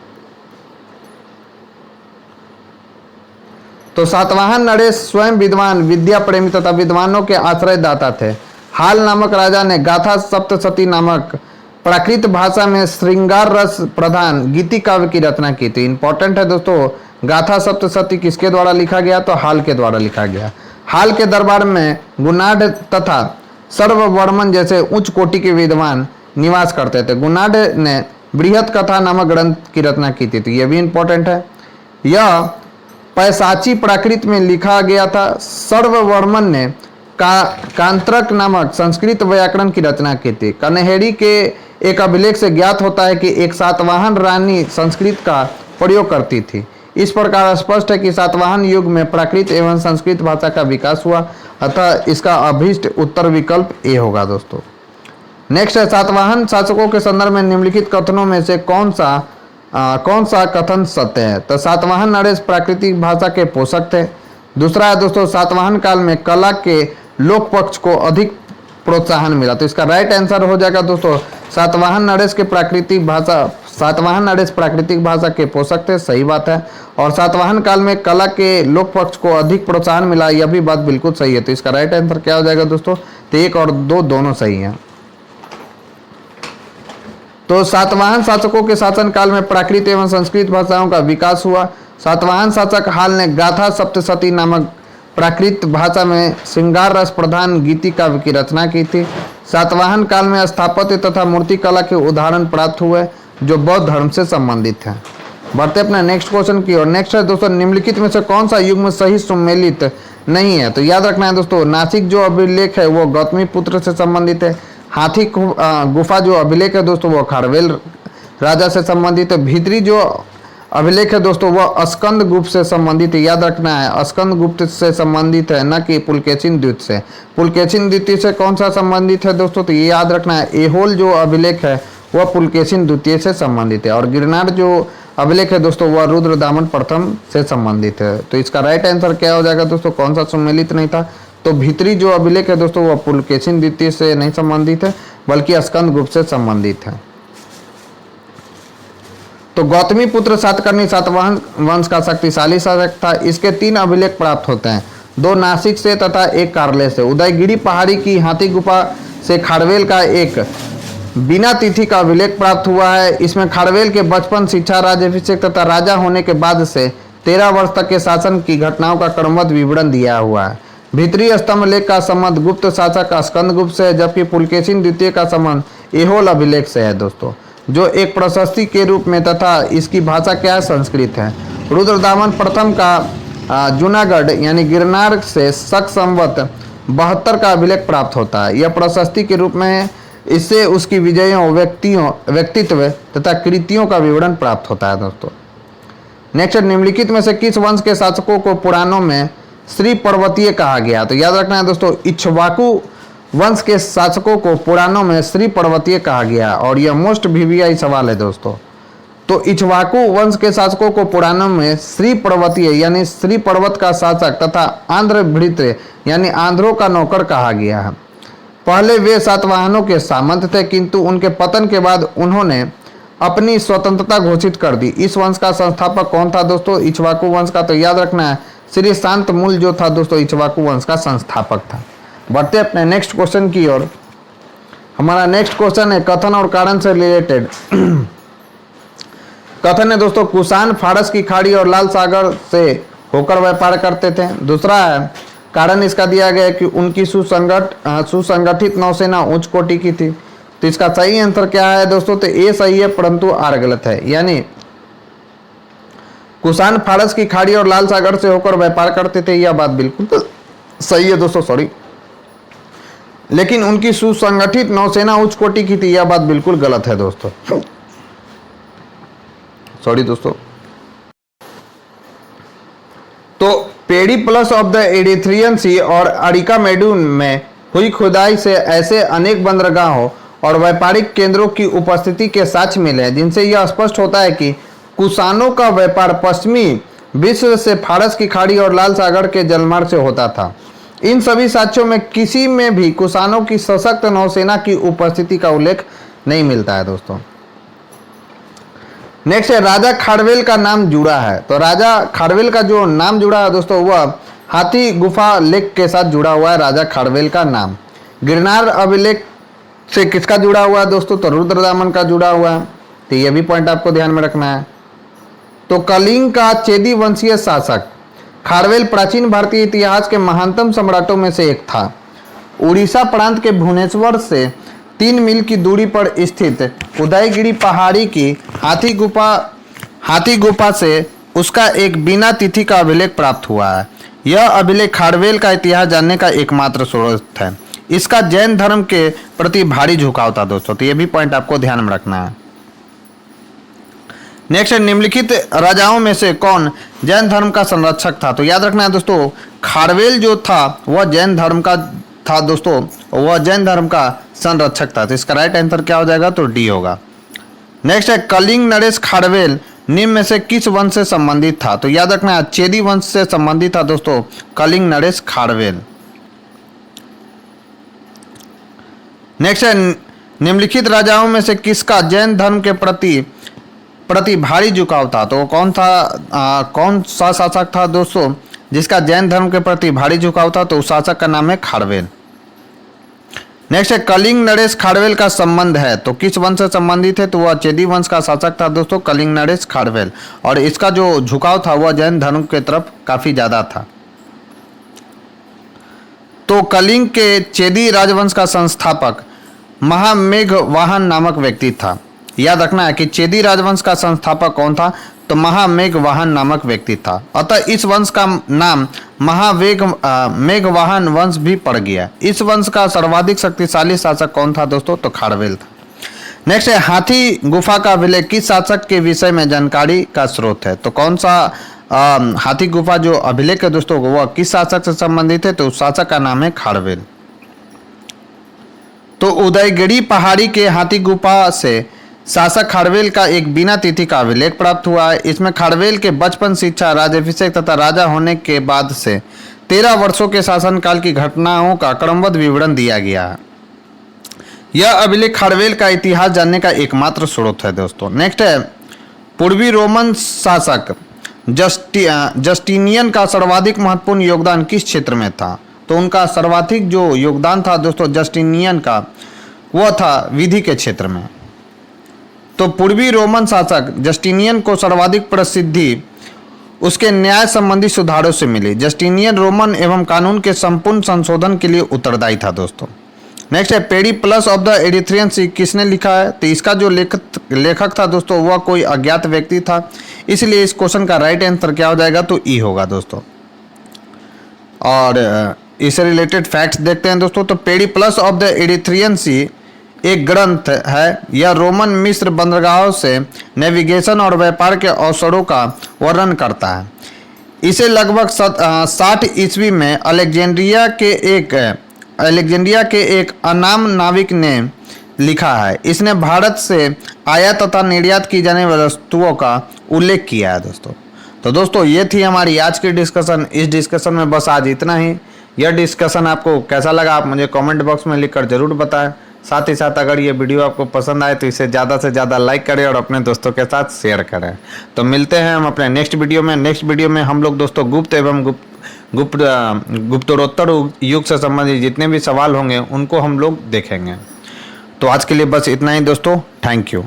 तो सातवाहन नरेश स्वयं विद्वान, विद्या प्रेमी तथा विद्वानों के आश्रयदाता थे। हाल नामक राजा ने गाथा सप्तशती नामक प्राकृत भाषा में श्रृंगार रस प्रधान गीति काव्य की रचना की थी। इंपॉर्टेंट है दोस्तों, गाथा सप्तशती किसके द्वारा लिखा गया, तो हाल के द्वारा लिखा गया। हाल के दरबार में गुणाढ़ तथा सर्ववर्मन जैसे उच्च कोटि के विद्वान निवास करते थे। गुणाढ़ ने बृहत कथा नामक ग्रंथ की रचना की थी, तो यह भी इंपॉर्टेंट है। यह पैसाची प्राकृत में लिखा गया था। सर्ववर्मन ने कांत्रक नामक संस्कृत व्याकरण की रचना की थी। कन्हेरी के एक अभिलेख से ज्ञात होता है कि एक सातवाहन रानी संस्कृत का प्रयोग करती थी। इस प्रकार स्पष्ट है कि सातवाहन युग में प्राकृत एवं संस्कृत भाषा का विकास हुआ, अतः इसका अभीष्ट उत्तर विकल्प ए होगा दोस्तों। नेक्स्ट है, सातवाहन शासकों के संदर्भ में निम्नलिखित कथनों में से कौन सा कथन सत्य है। तो सातवाहन नरेश प्राकृतिक भाषा के पोषक थे। दूसरा है दोस्तों, सातवाहन काल में कला के लोक पक्ष को अधिक प्रोत्साहन मिला। तो इसका राइट आंसर हो जाएगा दोस्तों, सातवाहन नरेश प्राकृतिक भाषा के पोषक थे, सही बात है। और सातवाहन काल में कला के लोक पक्ष को अधिक प्रोत्साहन मिला, यह भी बात बिल्कुल सही है। तो इसका राइट आंसर क्या हो जाएगा दोस्तों, तो 1 और 2 दोनों सही हैं। तो सातवाहन शासकों के शासन काल में प्राकृत एवं संस्कृत भाषाओं का विकास हुआ। सातवाहन शासक हाल ने गाथा सप्तशती नामक प्राकृत भाषा में श्रृंगार रस प्रधान गीति काव्य की रचना की थी। सातवाहन काल में स्थापत्य तथा मूर्ति कला के उदाहरण प्राप्त हुए जो बौद्ध धर्म से संबंधित हैं। बढ़ते अपने नेक्स्ट क्वेश्चन की ओर। नेक्स्ट है दोस्तों, निम्नलिखित में से कौन सा युग में सही सुमेलित नहीं है। तो याद रखना है दोस्तों, नासिक जो अभिलेख है वो गौतमी पुत्र से संबंधित है। हाथी गुफा जो अभिलेख है दोस्तों वो खारवेल राजा से संबंधित है। भीतरी जो अभिलेख है दोस्तों वह स्कंद गुप्त से संबंधित है। याद रखना है, स्कंद गुप्त से संबंधित है, न कि पुलकेशिन द्वितीय से। पुलकेशिन द्वितीय से कौन सा संबंधित है दोस्तों, तो ये याद रखना है, एहोल जो अभिलेख है वह पुलकेशिन द्वितीय से संबंधित है। और गिरनार जो अभिलेख है दोस्तों वह रुद्रदामन प्रथम से संबंधित है। तो इसका राइट आंसर क्या हो जाएगा दोस्तों, कौन सा सुमेलित नहीं था, तो भीतरी जो अभिलेख है दोस्तों वह पुलकेशिन द्वितीय से नहीं संबंधित है बल्कि स्कंद गुप्त से संबंधित है। तो गौतमी पुत्र सातकर्णी सातवाहन वंश का शक्तिशाली शासक था। इसके 3 अभिलेख प्राप्त होते हैं, 2 नासिक से तथा 1 कारले से। उदयगिरी पहाड़ी की हाथी गुफा से खारवेल का एक बिना तिथि का अभिलेख प्राप्त हुआ है। इसमें खारवेल के बचपन, शिक्षा, राज्याभिषेक तथा राजा होने के बाद से 13 वर्ष तक के शासन की घटनाओं का क्रमबद्ध विवरण दिया हुआ है। भीतरी स्तंभ लेख का संबंध गुप्त शासक स्कंद गुप्त से है, जबकि पुलकेशिन द्वितीय का संबंध एहोल अभिलेख से है दोस्तों, जो एक प्रशस्ति के रूप में तथा इसकी भाषा क्या है, संस्कृत है। रुद्रदामन प्रथम का जूनागढ़ यानी गिरनार से शक संवत 72 का अभिलेख प्राप्त होता है। यह प्रशस्ति के रूप में है। इससे उसकी विजयों, व्यक्तित्व तथा कृतियों का विवरण प्राप्त होता है दोस्तों। नेक्स्ट, निम्नलिखित में से किस वंश के शासकों को पुराणों में श्री पर्वतीय कहा गया। तो याद रखना है दोस्तों, इक्ष्वाकु वंश के शासकों को पुराणों में श्री पर्वतीय कहा गया और यह मोस्ट वीवीआई सवाल है दोस्तों। तो इक्ष्वाकु वंश के शासकों को पुराणों में श्री पर्वतीय यानी श्री पर्वत का शासक तथा आंध्र भृत्य यानी आंध्रों का नौकर कहा गया है। पहले वे सातवाहनों के सामंत थे, किंतु उनके पतन के बाद उन्होंने अपनी स्वतंत्रता घोषित कर दी। इस वंश का संस्थापक कौन था दोस्तों? इक्ष्वाकु वंश का। तो याद रखना है श्री शांतमूल जो था दोस्तों इक्ष्वाकु वंश का संस्थापक था। बढ़ते अपने नेक्स्ट क्वेश्चन की ओर। हमारा नेक्स्ट क्वेश्चन है कथन और कारण से रिलेटेड। कथन है दोस्तों कुषाण फारस की खाड़ी और लाल सागर से होकर व्यापार करते थे। दूसरा है कारण इसका दिया गया कि उनकी सुसंगठित नौसेना उच्च कोटि की थी। तो इसका सही आंसर क्या है दोस्तों? तो ए सही है परंतु आर गलत है। यानी कुषाण फारस की खाड़ी और लाल सागर से होकर व्यापार करते थे, यह बात बिल्कुल सही है दोस्तों, सॉरी। लेकिन उनकी सुसंगठित नौसेना उच्च कोटि की थी, यह बात बिल्कुल गलत है दोस्तों, सॉरी दोस्तों। तो पेरिप्लस ऑफ द एरिथ्रियन सी और अरिकामेडून में हुई खुदाई से ऐसे अनेक बंदरगाहों और व्यापारिक केंद्रों की उपस्थिति के साक्ष्य मिले हैं, जिनसे यह स्पष्ट होता है कि कुषाणों का व्यापार पश्चिमी विश्व से फारस की खाड़ी और लाल सागर के जलमार्ग से होता था। इन सभी साक्ष्यों में किसी में भी कुषाणों की सशक्त नौसेना की उपस्थिति का उल्लेख नहीं मिलता है दोस्तों। नेक्स्ट है राजा खारवेल का नाम जुड़ा है। तो राजा खारवेल का जो नाम जुड़ा है दोस्तों वह हाथी गुफा लेख के साथ जुड़ा हुआ है। राजा खारवेल का नाम गिरनार अभिलेख से किसका जुड़ा हुआ है दोस्तों? तो रुद्रदामन का जुड़ा हुआ है। तो ये भी पॉइंट आपको ध्यान में रखना है। तो कलिंग का चेदी वंशीय शासक खारवेल प्राचीन भारतीय इतिहास के महानतम सम्राटों में से एक था। उड़ीसा प्रांत के भुवनेश्वर से 3 मील की दूरी पर स्थित उदयगिरी पहाड़ी की हाथी गुफा से उसका एक बिना तिथि का अभिलेख प्राप्त हुआ है। यह अभिलेख खारवेल का इतिहास जानने का एकमात्र स्रोत है। इसका जैन धर्म के प्रति भारी झुकाव था दोस्तों, तो यह भी पॉइंट आपको ध्यान में रखना है। नेक्स्ट है निम्नलिखित राजाओं में से कौन जैन धर्म का संरक्षक था? तो याद रखना है दोस्तों खारवेल जो था वह जैन धर्म का था दोस्तों, वह जैन धर्म का संरक्षक था। तो इसका राइट आंसर क्या हो जाएगा? तो डी होगा। नेक्स्ट है कलिंग नरेश खारवेल निम्न में से किस वंश से संबंधित था? तो याद रखना है चेदी वंश से संबंधित था दोस्तों कलिंग नरेश खारवेल। नेक्स्ट है निम्नलिखित राजाओं में से किसका जैन धर्म के प्रति भारी झुकाव था? तो कौन सा शासक था दोस्तों जिसका जैन धर्म के प्रति भारी झुकाव था? तो उस शासक का नाम है खारवेल। नेक्स्ट है कलिंग नरेश खारवेल का संबंध है, तो किस वंश से संबंधित है? तो वह चेदी वंश का शासक था दोस्तों कलिंग नरेश खारवेल, और इसका जो झुकाव था वह जैन धर्म के तरफ काफी ज्यादा था। तो कलिंग के चेदी राजवंश का संस्थापक महामेघवाहन नामक व्यक्ति था। याद रखना है कि चेदी राजवंश का संस्थापक कौन था? तो महामेघवाहन नामक व्यक्ति था। अतः इस वंश का नाम मेघवाहन वंश भी पड़ गया। इस वंश का सर्वाधिक शक्तिशाली शासक कौन था दोस्तों? तो खारवेल था। नेक्स्ट है हाथी गुफा का अभिलेख किस शासक के विषय में जानकारी का स्रोत है? तो कौन सा हाथी गुफा जो अभिलेख है दोस्तों वह किस शासक से संबंधित है? तो उस शासक का नाम है खारवेल। तो उदयगिरी पहाड़ी के हाथी गुफा से शासक खारवेल का एक बिना तिथि का अभिलेख प्राप्त हुआ है। इसमें खारवेल के बचपन, शिक्षा, राज्याभिषेक तथा राजा होने के बाद से 13 वर्षों के शासनकाल की घटनाओं का क्रमबद्ध विवरण दिया गया है। यह अभिलेख खारवेल का इतिहास जानने का एकमात्र स्रोत है दोस्तों। नेक्स्ट है पूर्वी रोमन शासक जस्टिनियन का सर्वाधिक महत्वपूर्ण योगदान किस क्षेत्र में था? तो उनका सर्वाधिक जो योगदान था दोस्तों जस्टिनियन का वह था विधि के क्षेत्र में। तो पूर्वी रोमन शासक जस्टिनियन को सर्वाधिक प्रसिद्धि उसके न्याय संबंधी सुधारों से मिली। जस्टिनियन रोमन एवं कानून के संपूर्ण संशोधन के लिए उत्तरदायी था दोस्तों। नेक्स्ट है पेरिप्लस ऑफ द एरिथ्रियन सी किसने लिखा है? तो इसका जो लेखक था दोस्तों वह कोई अज्ञात व्यक्ति था, इसलिए इस क्वेश्चन का राइट आंसर क्या हो जाएगा? तो ई होगा दोस्तों। और इससे रिलेटेड फैक्ट्स देखते हैं दोस्तों। तो पेरिप्लस ऑफ द एरिथ्रियन सी एक ग्रंथ है। यह रोमन मिस्र बंदरगाहों से नेविगेशन और व्यापार के अवसरों का वर्णन करता है। इसे लगभग 60 ईस्वी में अलेक्जेंड्रिया के एक अनाम नाविक ने लिखा है। इसने भारत से आयात तथा निर्यात की जाने वाली वस्तुओं का उल्लेख किया है दोस्तों। तो दोस्तों ये थी हमारी आज की डिस्कशन। इस डिस्कशन में बस आज इतना ही। यह डिस्कशन आपको कैसा लगा आप मुझे कमेंट बॉक्स में लिखकर जरूर बताएं। साथ ही साथ अगर ये वीडियो आपको पसंद आए तो इसे ज़्यादा से ज़्यादा लाइक करें और अपने दोस्तों के साथ शेयर करें। तो मिलते हैं हम अपने नेक्स्ट वीडियो में। नेक्स्ट वीडियो में हम लोग दोस्तों गुप्त एवं गुप्तरोत्तर युग से संबंधित जितने भी सवाल होंगे उनको हम लोग देखेंगे। तो आज के लिए बस इतना ही दोस्तों। Thank you.